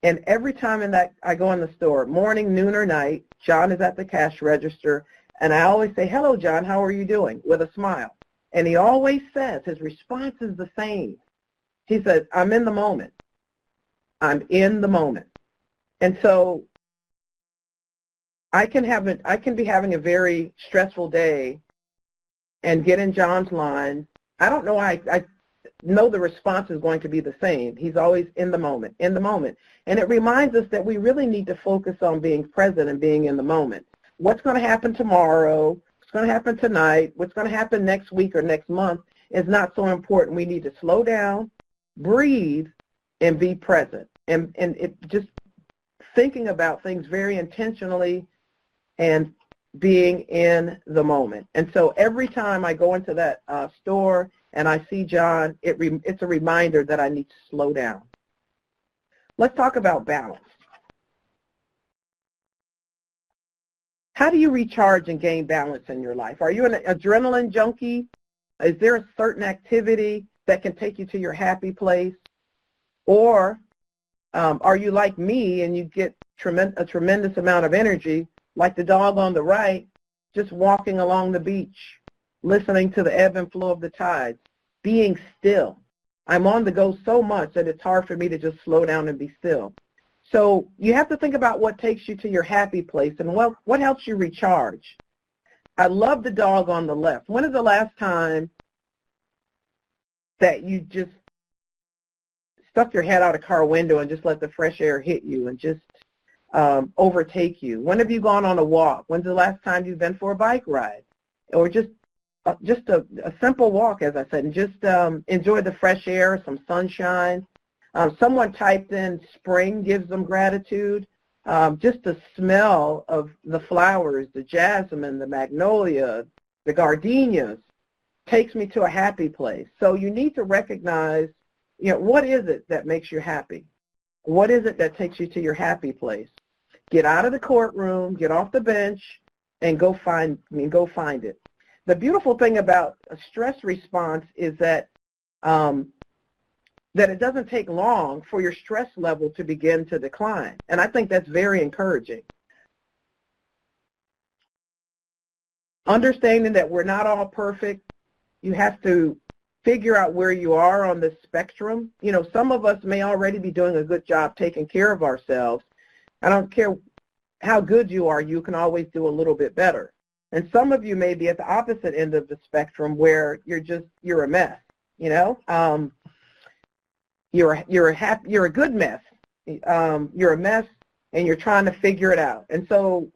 and every time I go in the store, morning, noon, or night, John is at the cash register, and I always say, "Hello, John, how are you doing?" with a smile. And he always says, his response is the same. He says, "I'm in the moment. I'm in the moment." And so I can be having a very stressful day and get in John's line. I don't know why. I know the response is going to be the same. He's always in the moment, in the moment. And it reminds us that we really need to focus on being present and being in the moment. What's going to happen tomorrow, what's going to happen tonight, what's going to happen next week or next month is not so important. We need to slow down, breathe, and be present. And it just thinking about things very intentionally and being in the moment. And so every time I go into that store and I see John, it's a reminder that I need to slow down. Let's talk about balance. How do you recharge and gain balance in your life? Are you an adrenaline junkie? Is there a certain activity that can take you to your happy place? Or are you like me and you get a tremendous amount of energy, like the dog on the right, just walking along the beach, listening to the ebb and flow of the tides, being still? I'm on the go so much that it's hard for me to just slow down and be still. So you have to think about what takes you to your happy place and what helps you recharge. I love the dog on the left. When is the last time that you just stuck your head out a car window and just let the fresh air hit you and just overtake you? When have you gone on a walk? When's the last time you've been for a bike ride? Or just a simple walk, as I said, and just enjoy the fresh air, some sunshine. Someone typed in spring gives them gratitude. Just the smell of the flowers, the jasmine, the magnolia, the gardenias, takes me to a happy place. So you need to recognize, what is it that makes you happy? What is it that takes you to your happy place? Get out of the courtroom, get off the bench, and go find it. The beautiful thing about a stress response is that that it doesn't take long for your stress level to begin to decline. And I think that's very encouraging. Understanding that we're not all perfect, you have to figure out where you are on the spectrum. Some of us may already be doing a good job taking care of ourselves. I don't care how good you are, you can always do a little bit better. And some of you may be at the opposite end of the spectrum where you're a mess, You're a good mess. You're a mess and you're trying to figure it out. And so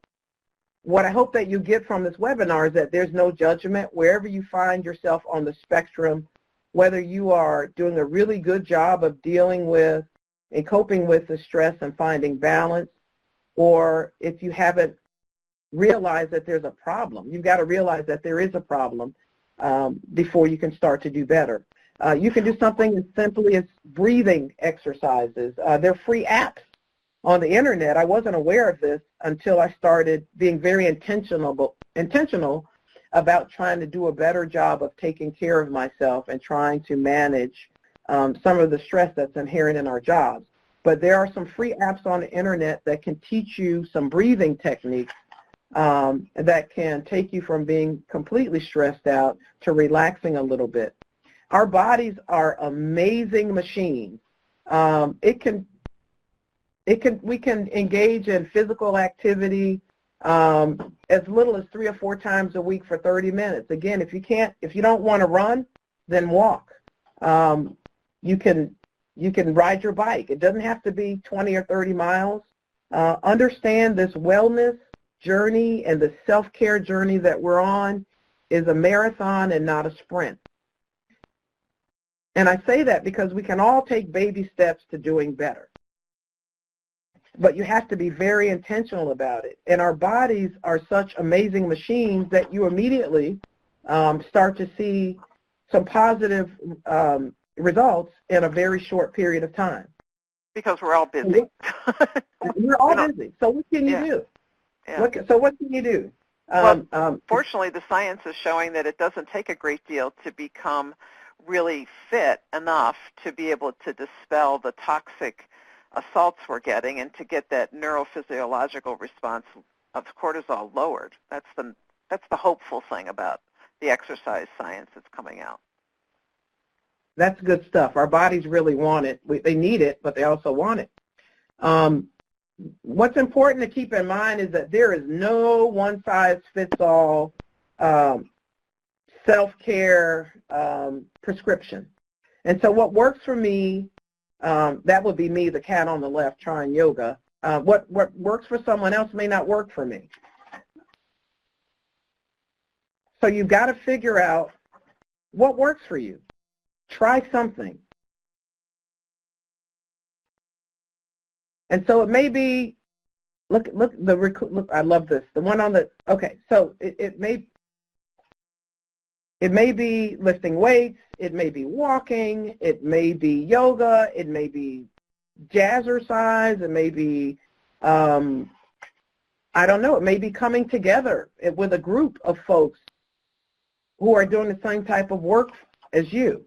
what I hope that you get from this webinar is that there's no judgment wherever you find yourself on the spectrum, whether you are doing a really good job of dealing with and coping with the stress and finding balance, or if you haven't realized that there's a problem. You've got to realize that there is a problem before you can start to do better. You can do something as simply as breathing exercises. They're free apps on the internet. I wasn't aware of this until I started being very intentional about trying to do a better job of taking care of myself and trying to manage some of the stress that's inherent in our jobs. But there are some free apps on the internet that can teach you some breathing techniques that can take you from being completely stressed out to relaxing a little bit. Our bodies are amazing machines. We can engage in physical activity as little as 3 or 4 times a week for 30 minutes. Again, if you don't want to run, then walk. You can ride your bike. It doesn't have to be 20 or 30 miles. Understand this wellness journey and the self-care journey that we're on is a marathon and not a sprint. And I say that because we can all take baby steps to doing better. But you have to be very intentional about it. And our bodies are such amazing machines that you immediately start to see some positive results in a very short period of time. Because we're all busy. We're all busy. So what can you do? Yeah. So what can you do? Fortunately, the science is showing that it doesn't take a great deal to become really fit enough to be able to dispel the toxic assaults we're getting and to get that neurophysiological response of cortisol lowered. That's the hopeful thing about the exercise science that's coming out. That's good stuff. Our bodies really want it. They need it, but they also want it. What's important to keep in mind is that there is no one-size-fits-all self-care prescription. And so what works for me, that would be me, the cat on the left, trying yoga. What works for someone else may not work for me. So you've got to figure out what works for you. Try something. And so it may be, look, I love this. The one on the, okay, so it may be lifting weights, it may be walking, it may be yoga, it may be jazzercise, it may be, I don't know, it may be coming together with a group of folks who are doing the same type of work as you.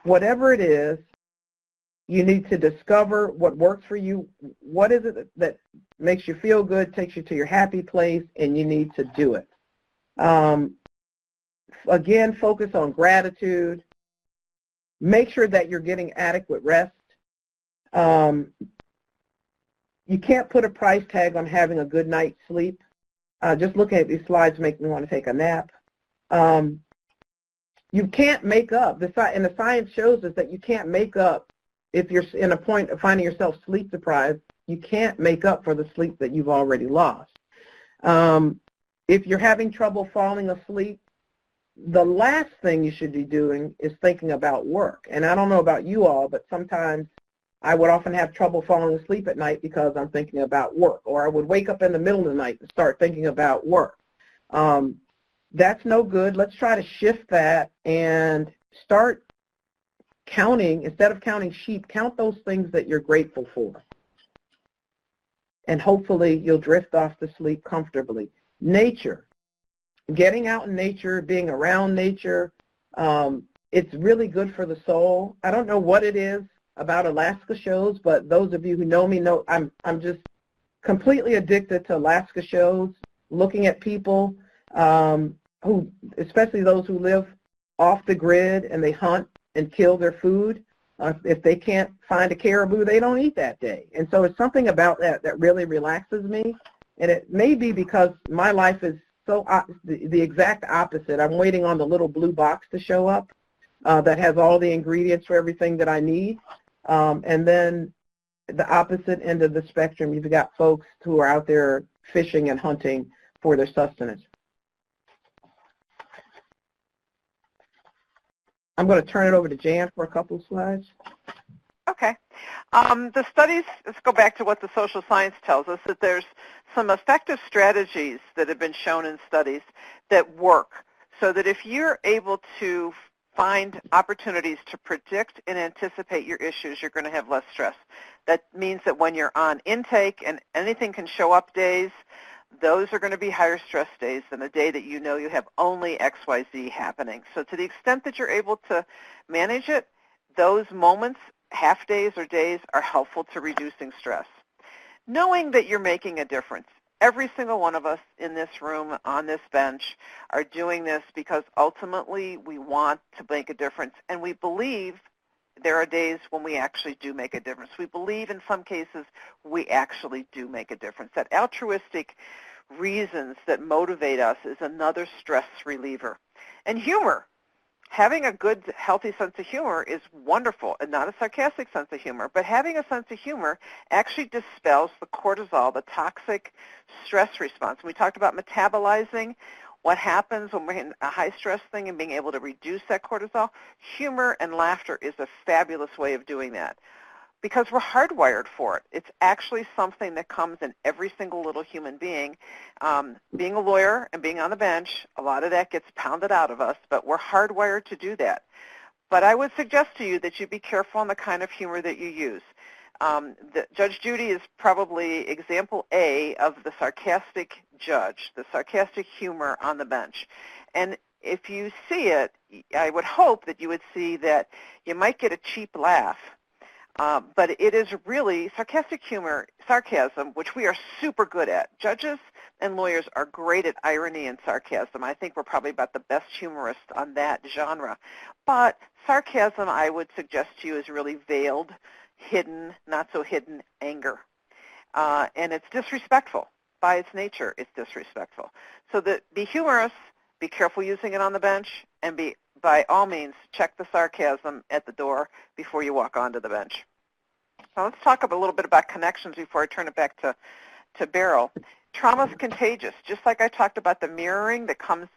Whatever it is, you need to discover what works for you. What is it that makes you feel good, takes you to your happy place, and you need to do it. Again, focus on gratitude. Make sure that you're getting adequate rest. You can't put a price tag on having a good night's sleep. Just looking at these slides make me want to take a nap. You can't make up, and the science shows us that you can't make up if you're in a point of finding yourself sleep deprived. You can't make up for the sleep that you've already lost. If you're having trouble falling asleep, the last thing you should be doing is thinking about work. And I don't know about you all, but sometimes I would often have trouble falling asleep at night because I'm thinking about work, or I would wake up in the middle of the night and start thinking about work. That's no good. Let's try to shift that and start counting. Instead of counting sheep, count those things that you're grateful for. And hopefully you'll drift off to sleep comfortably. Nature. Getting out in nature, being around nature, it's really good for the soul. I don't know what it is about Alaska shows, but those of you who know me know I'm just completely addicted to Alaska shows, looking at people who, especially those who live off the grid and they hunt and kill their food. If they can't find a caribou, they don't eat that day. And so it's something about that really relaxes me. And it may be because my life is so the exact opposite. I'm waiting on the little blue box to show up that has all the ingredients for everything that I need. And then the opposite end of the spectrum, you've got folks who are out there fishing and hunting for their sustenance. I'm going to turn it over to Jan for a couple of slides. Okay. The studies, let's go back to what the social science tells us, that there's some effective strategies that have been shown in studies that work, so that if you're able to find opportunities to predict and anticipate your issues, you're going to have less stress. That means that when you're on intake and anything can show up days, those are going to be higher stress days than a day that you know you have only XYZ happening. So to the extent that you're able to manage it, those moments, half days or days, are helpful to reducing stress. Knowing that you're making a difference. Every single one of us in this room, on this bench, are doing this because ultimately we want to make a difference, and we believe there are days when we actually do make a difference. We believe in some cases we actually do make a difference. That altruistic reasons that motivate us is another stress reliever. And humor. Having a good, healthy sense of humor is wonderful, and not a sarcastic sense of humor, but having a sense of humor actually dispels the cortisol, the toxic stress response. We talked about metabolizing what happens when we're in a high-stress thing and being able to reduce that cortisol. Humor and laughter is a fabulous way of doing that because we're hardwired for it. It's actually something that comes in every single little human being. Being a lawyer and being on the bench, a lot of that gets pounded out of us, but we're hardwired to do that. But I would suggest to you that you be careful on the kind of humor that you use. Judge Judy is probably example A of the sarcastic judge, the sarcastic humor on the bench. And if you see it, I would hope that you would see that you might get a cheap laugh. But it is really sarcastic humor, sarcasm, which we are super good at. Judges and lawyers are great at irony and sarcasm. I think we're probably about the best humorists on that genre. But sarcasm, I would suggest to you, is really veiled, hidden, not so hidden anger. And it's disrespectful. By its nature, it's disrespectful. So be humorous, be careful using it on the bench, and by all means, check the sarcasm at the door before you walk onto the bench. So let's talk a little bit about connections before I turn it back to Berryl. Trauma is contagious. Just like I talked about the mirroring that comes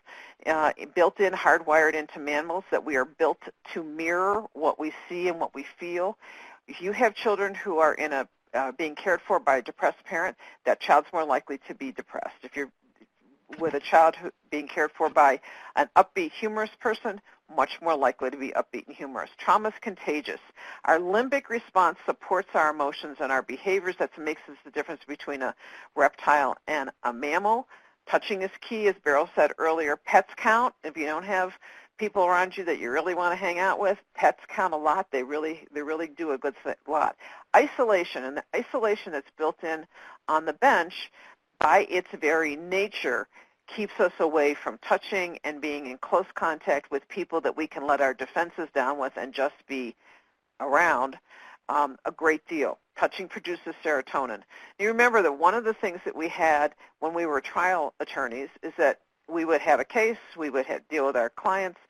built in, hardwired into mammals, that we are built to mirror what we see and what we feel. If you have children who are in being cared for by a depressed parent, that child's more likely to be depressed. If you're with a child being cared for by an upbeat, humorous person, much more likely to be upbeat and humorous. Trauma is contagious. Our limbic response supports our emotions and our behaviors. That makes the difference between a reptile and a mammal. Touching is key, as Berryl said earlier. Pets count. If you don't have people around you that you really want to hang out with, pets count a lot. They really do a good lot. Isolation, and the isolation that's built in on the bench by its very nature keeps us away from touching and being in close contact with people that we can let our defenses down with and just be around a great deal. Touching produces serotonin. You remember that one of the things that we had when we were trial attorneys is that we would have a case, we would deal with our clients.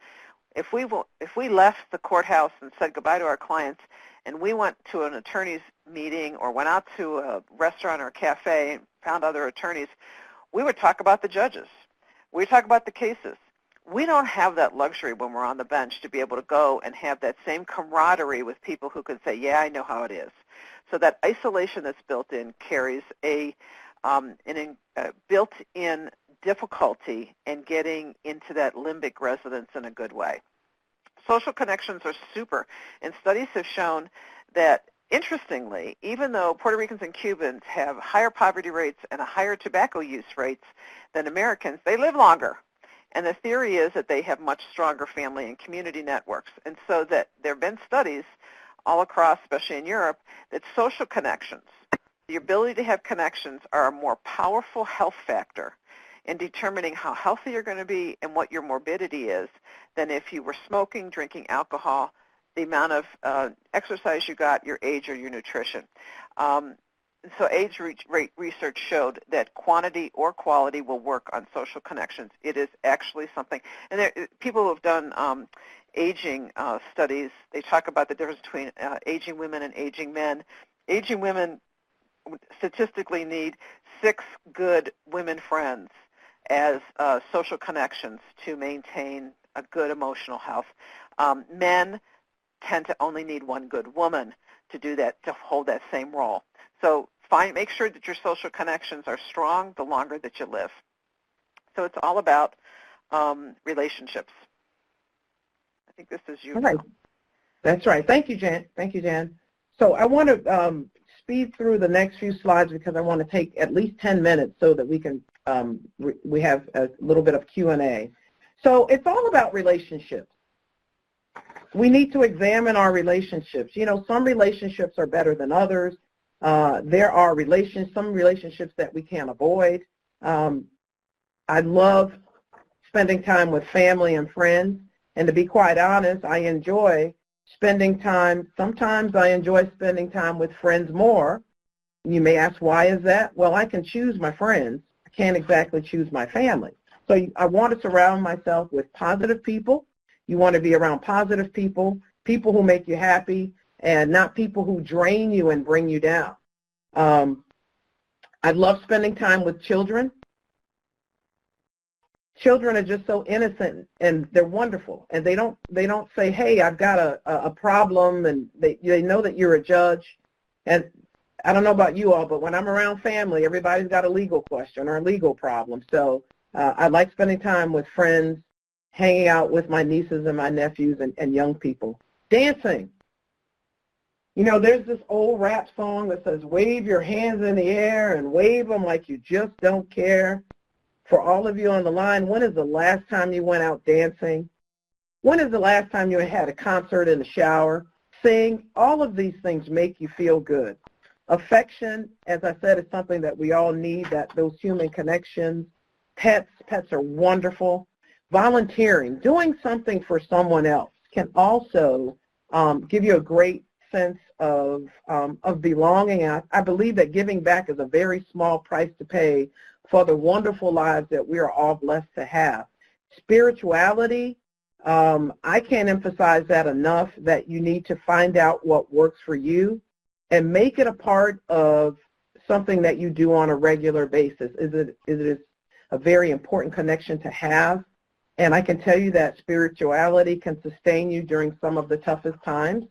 If we left the courthouse and said goodbye to our clients and we went to an attorney's meeting or went out to a restaurant or a cafe and found other attorneys, we would talk about the judges. We would talk about the cases. We don't have that luxury when we're on the bench to be able to go and have that same camaraderie with people who can say, yeah, I know how it is. So that isolation that's built in carries a built-in difficulty in getting into that limbic resonance in a good way. Social connections are super, and studies have shown that, interestingly, even though Puerto Ricans and Cubans have higher poverty rates and a higher tobacco use rates than Americans, they live longer. And the theory is that they have much stronger family and community networks. And so that there have been studies all across, especially in Europe, that social connections, the ability to have connections, are a more powerful health factor in determining how healthy you're going to be and what your morbidity is than if you were smoking, drinking alcohol, the amount of exercise you got, your age, or your nutrition. So age research showed that quantity or quality will work on social connections. It is actually something, and people who have done aging studies, they talk about the difference between aging women and aging men. Aging women statistically need 6 good women friends as social connections to maintain a good emotional health. Men tend to only need 1 good woman to do that, to hold that same role. So make sure that your social connections are strong the longer that you live. So it's all about relationships. I think this is you. All right. That's right. Thank you, Jan. Thank you, Jan. So I want to speed through the next few slides because I want to take at least 10 minutes so that we can we have a little bit of Q&A. So it's all about relationships. We need to examine our relationships. You know, some relationships are better than others. There are some relationships that we can't avoid. I love spending time with family and friends, and to be quite honest, I enjoy spending time. Sometimes I enjoy spending time with friends more. You may ask, why is that? Well, I can choose my friends. I can't exactly choose my family. So I want to surround myself with positive people. You want to be around positive people, people who make you happy, and not people who drain you and bring you down. I love spending time with children. Children are just so innocent, and they're wonderful, and they don't say, hey, I've got a problem, and they know that you're a judge. And I don't know about you all, but when I'm around family, everybody's got a legal question or a legal problem. So I like spending time with friends, hanging out with my nieces and my nephews and young people. Dancing. You know, there's this old rap song that says, wave your hands in the air and wave them like you just don't care. For all of you on the line, when is the last time you went out dancing? When is the last time you had a concert in the shower? Sing. All of these things make you feel good. Affection, as I said, is something that we all need, those human connections. Pets are wonderful. Volunteering, doing something for someone else can also give you a great sense of belonging. I believe that giving back is a very small price to pay for the wonderful lives that we are all blessed to have. Spirituality, I can't emphasize that enough, that you need to find out what works for you and make it a part of something that you do on a regular basis. It is a very important connection to have. And I can tell you that spirituality can sustain you during some of the toughest times.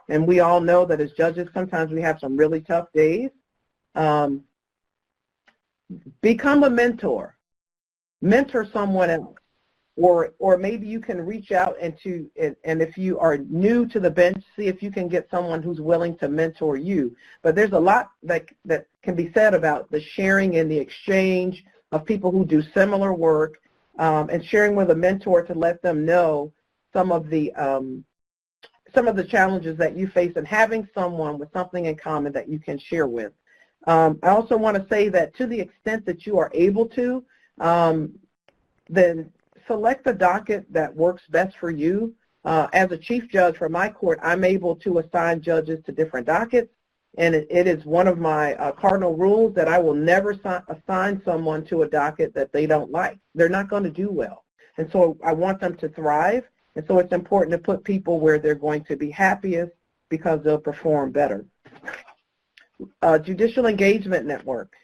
And we all know that as judges, sometimes we have some really tough days. Become a mentor. Mentor someone else. Or maybe you can reach out and if you are new to the bench, see if you can get someone who's willing to mentor you. But there's a lot that can be said about the sharing and the exchange of people who do similar work, and sharing with a mentor to let them know some of the challenges that you face, and having someone with something in common that you can share with. I also want to say that to the extent that you are able to, then select a docket that works best for you. As a chief judge for my court, I'm able to assign judges to different dockets, and it is one of my cardinal rules that I will never assign someone to a docket that they don't like. They're not going to do well. And so I want them to thrive, and so it's important to put people where they're going to be happiest because they'll perform better. Judicial Engagement Network.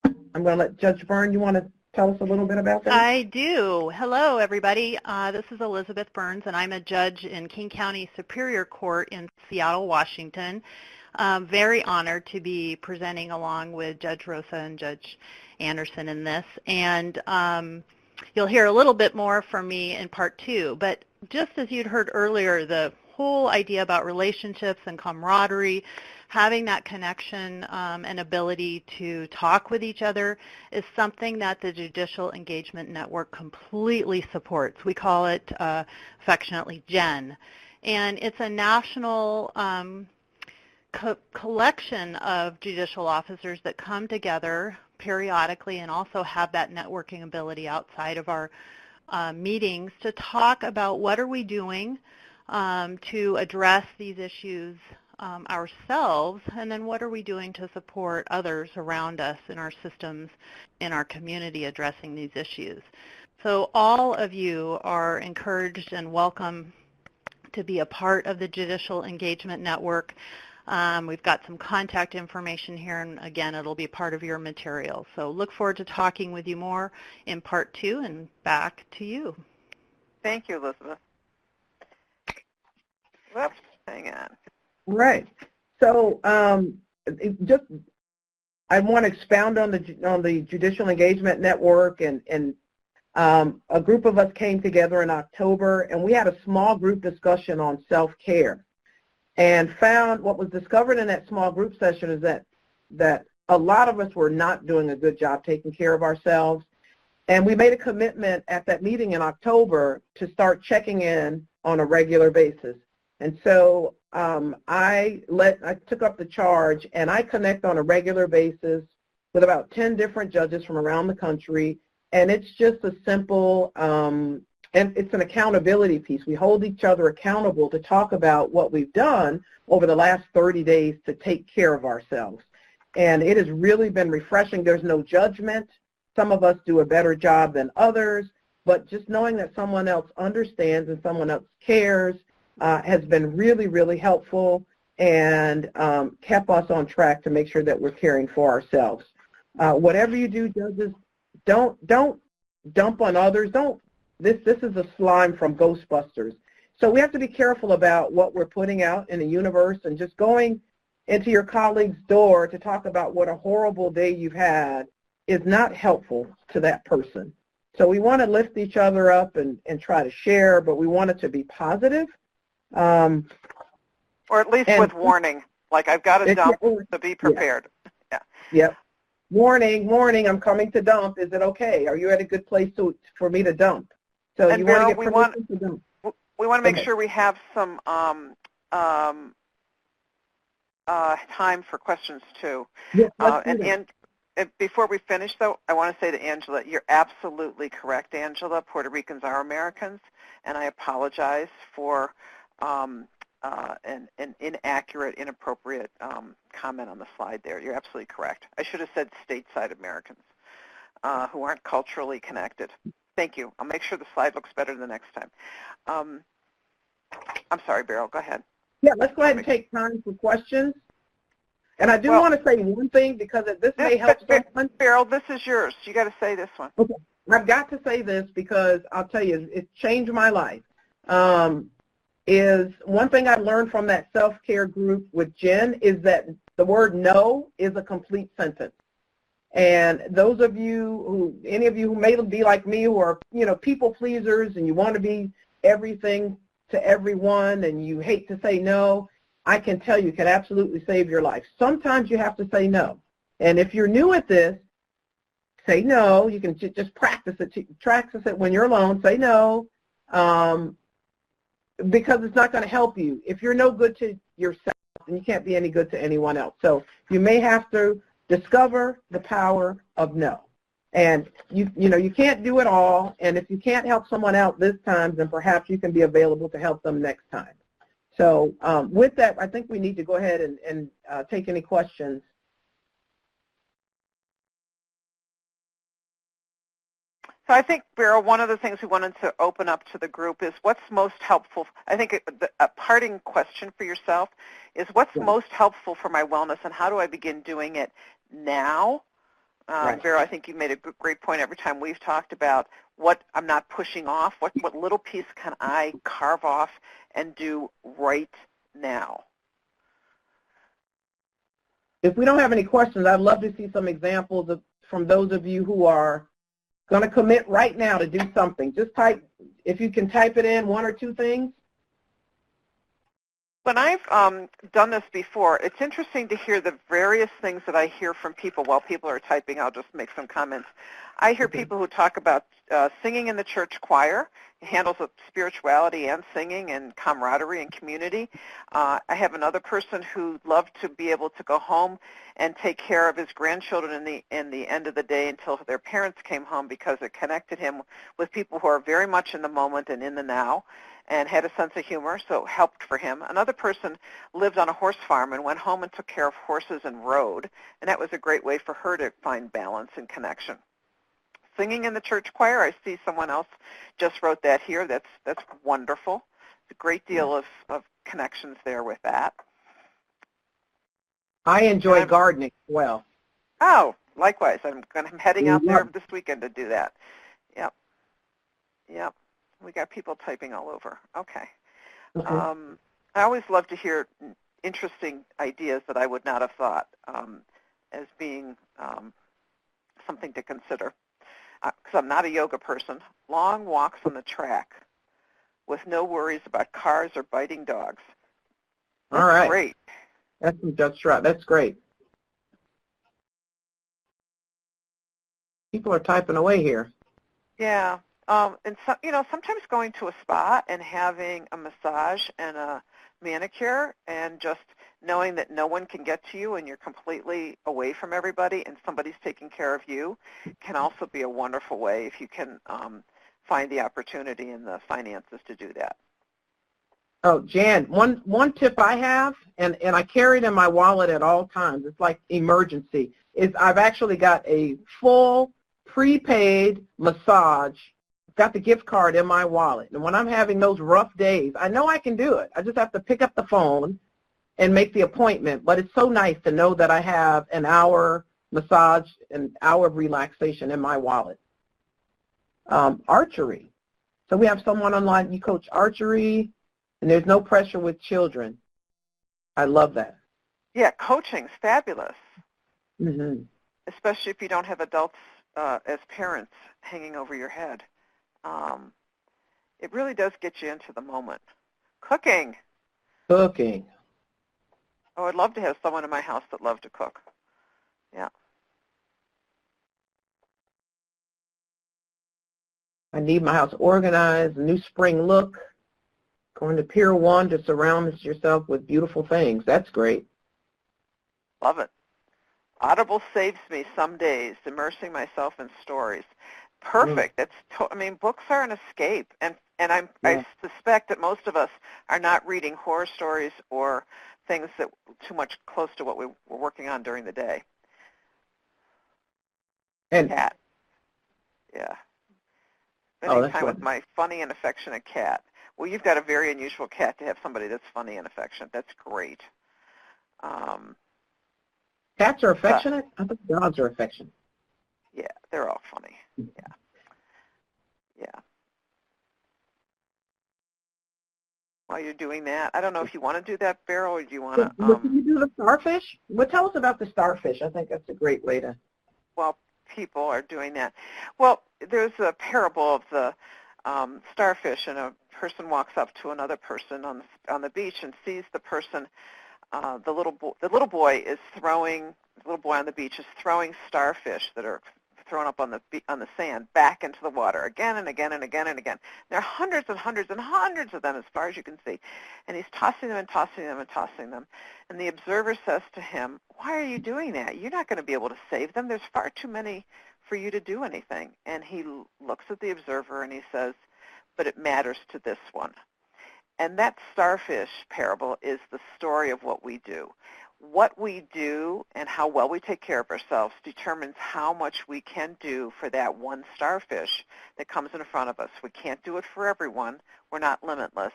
I'm going to let Judge Berns, you want to tell us a little bit about that? I do. Hello, everybody. This is Elizabeth Berns, and I'm a judge in King County Superior Court in Seattle, Washington. Very honored to be presenting along with Judge Rosa and Judge Anderson in this. And you'll hear a little bit more from me in part 2. But just as you'd heard earlier, the whole idea about relationships and camaraderie, having that connection and ability to talk with each other is something that the Judicial Engagement Network completely supports. We call it affectionately JEN. And it's a national collection of judicial officers that come together periodically and also have that networking ability outside of our meetings to talk about what are we doing to address these issues ourselves, and then what are we doing to support others around us in our systems, in our community addressing these issues. So all of you are encouraged and welcome to be a part of the Judicial Engagement Network. We've got some contact information here, and again, it'll be part of your material. So look forward to talking with you more in part 2, and back to you. Thank you, Elizabeth. Whoops, hang on. Right. So I want to expound on the Judicial Engagement Network, and a group of us came together in October, and we had a small group discussion on self-care, and found what was discovered in that small group session is that a lot of us were not doing a good job taking care of ourselves. And we made a commitment at that meeting in October to start checking in on a regular basis. And so I took up the charge, and I connect on a regular basis with about 10 different judges from around the country. And it's just a simple, and it's an accountability piece. We hold each other accountable to talk about what we've done over the last 30 days to take care of ourselves. And it has really been refreshing. There's no judgment. Some of us do a better job than others, but just knowing that someone else understands and someone else cares has been really, really helpful, and kept us on track to make sure that we're caring for ourselves. Whatever you do, judges, don't dump on others. This is a slime from Ghostbusters. So we have to be careful about what we're putting out in the universe, and just going into your colleague's door to talk about what a horrible day you've had is not helpful to that person. So we want to lift each other up and try to share, but we want it to be positive. Or at least with warning, like I've got to dump, so be prepared. Yeah. Yep. Warning, I'm coming to dump. Is it okay? Are you at a good place for me to dump? So and you Berryl, want to get permission to dump. We want to make sure we have some time for questions too. Yes, and before we finish, though, I want to say to Angela, you're absolutely correct, Angela. Puerto Ricans are Americans, and I apologize for an inaccurate, inappropriate comment on the slide there. You're absolutely correct. I should have said stateside Americans who aren't culturally connected. Thank you. I'll make sure the slide looks better the next time. I'm sorry, Berryl, go ahead. Yeah, let's go ahead and take time for questions. And I do want to say one thing, because this may help someone. Berryl, this is yours. You got to say this one. Okay. I've got to say this because I'll tell you, it's changed my life. Is one thing I learned from that self-care group with Jen is that the word no is a complete sentence. And those of you any of you who may be like me, who are, people pleasers, and you want to be everything to everyone, and you hate to say no, I can tell you can absolutely save your life. Sometimes you have to say no. And if you're new at this, say no. You can just practice it when you're alone. Say no, because it's not going to help you. If you're no good to yourself, then you can't be any good to anyone else. So you may have to discover the power of no. And you can't do it all. And if you can't help someone out this time, then perhaps you can be available to help them next time. So with that, I think we need to go ahead and take any questions. So I think, Berryl, one of the things we wanted to open up to the group is what's most helpful. I think a parting question for yourself is what's most helpful for my wellness, and how do I begin doing it now? Right. Berryl, I think you made a great point every time we've talked about what I'm not pushing off, what little piece can I carve off and do right now? If we don't have any questions, I'd love to see some examples from those of you who are going to commit right now to do something. Just type, if you can type it in, one or two things. When I've done this before, it's interesting to hear the various things that I hear from people. While people are typing, I'll just make some comments. I hear people who talk about singing in the church choir. It handles spirituality and singing and camaraderie and community. I have another person who loved to be able to go home and take care of his grandchildren in the end of the day until their parents came home, because it connected him with people who are very much in the moment and in the now, and had a sense of humor, so it helped for him. Another person lived on a horse farm and went home and took care of horses and rode, and that was a great way for her to find balance and connection. Singing in the church choir, I see someone else just wrote that here. That's wonderful. A great deal of connections there with that. I enjoy gardening as well. Oh, likewise. I'm heading out there this weekend to do that. Yep. Yep. We got people typing all over. Okay. I always love to hear interesting ideas that I would not have thought as being something to consider. Because I'm not a yoga person. Long walks on the track with no worries about cars or biting dogs. That's all right. Great. That's right. That's great. People are typing away here. Yeah. And so, sometimes going to a spa and having a massage and a manicure and just knowing that no one can get to you and you're completely away from everybody and somebody's taking care of you can also be a wonderful way if you can find the opportunity and the finances to do that. Oh, Jan, one tip I have, and I carry it in my wallet at all times, it's like emergency, is I've actually got a full prepaid massage, got the gift card in my wallet. And when I'm having those rough days, I know I can do it. I just have to pick up the phone and make the appointment. But it's so nice to know that I have an hour massage, an hour of relaxation in my wallet. Archery. So we have someone online, you coach archery, and there's no pressure with children. I love that. Yeah, coaching's fabulous, Mm-hmm. especially if you don't have adults as parents hanging over your head. It really does get you into the moment. Cooking. Cooking. Oh, I'd love to have someone in my house that loved to cook. Yeah. I need my house organized, a new spring look. Going to Pier 1 to surround yourself with beautiful things. That's great. Love it. Audible saves me some days, immersing myself in stories. Perfect. Books are an escape, and I suspect that most of us are not reading horror stories or things that too much close to what we were working on during the day. And cat. Yeah. Spending time with my funny and affectionate cat. Well, you've got a very unusual cat to have somebody that's funny and affectionate. That's great. Cats are affectionate? I think dogs are affectionate. Yeah, they're all funny. Yeah. Yeah. While you're doing that, I don't know if you want to do that, Berryl, or do you want to... Can you do the starfish? Tell us about the starfish. I think that's a great way to... Well, people are doing that. Well, there's a parable of the starfish, and a person walks up to another person on the beach and sees the person. The little boy on the beach is throwing starfish that are thrown up on the sand back into the water again and again and again and again. There are hundreds and hundreds and hundreds of them as far as you can see. And he's tossing them and tossing them and tossing them. And the observer says to him, "Why are you doing that? You're not going to be able to save them. There's far too many for you to do anything." And he looks at the observer and he says, "But it matters to this one." And that starfish parable is the story of what we do. What we do and how well we take care of ourselves determines how much we can do for that one starfish that comes in front of us. We can't do it for everyone. We're not limitless.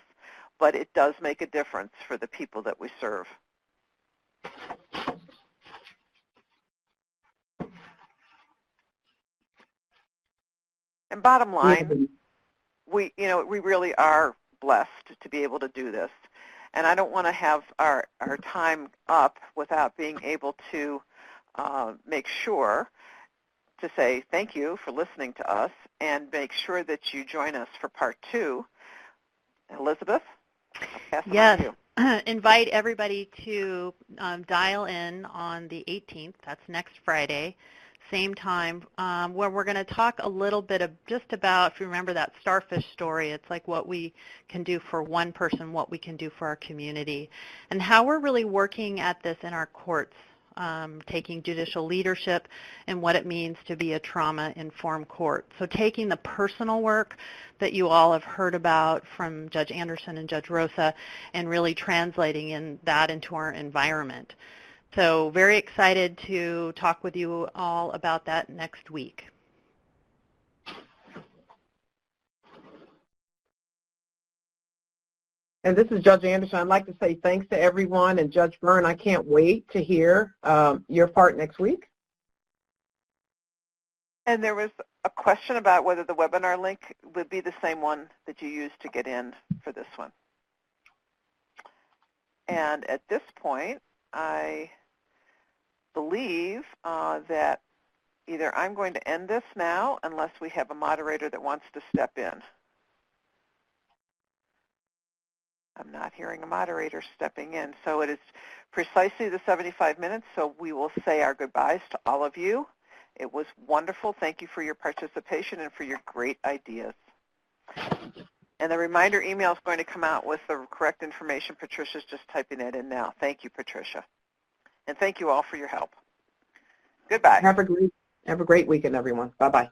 But it does make a difference for the people that we serve. And bottom line, we really are blessed to be able to do this. And I don't want to have our time up without being able to make sure to say thank you for listening to us and make sure that you join us for part 2. Elizabeth, I'll pass it on to you. Invite everybody to dial in on the 18th. That's next Friday. Same time, where we're going to talk a little bit of just about, if you remember that starfish story, it's like what we can do for one person, what we can do for our community, and how we're really working at this in our courts, taking judicial leadership and what it means to be a trauma-informed court. So taking the personal work that you all have heard about from Judge Anderson and Judge Rosa and really translating that into our environment. So very excited to talk with you all about that next week. And this is Judge Anderson. I'd like to say thanks to everyone, and Judge Byrne, I can't wait to hear your part next week. And there was a question about whether the webinar link would be the same one that you used to get in for this one. And at this point, I believe that either I'm going to end this now unless we have a moderator that wants to step in. I'm not hearing a moderator stepping in. So it is precisely the 75 minutes, so we will say our goodbyes to all of you It was wonderful. Thank you for your participation and for your great ideas. And the reminder email is going to come out with the correct information. Patricia's just typing it in now. Thank you, Patricia. And thank you all for your help. Goodbye. Have a great weekend, everyone. Bye-bye.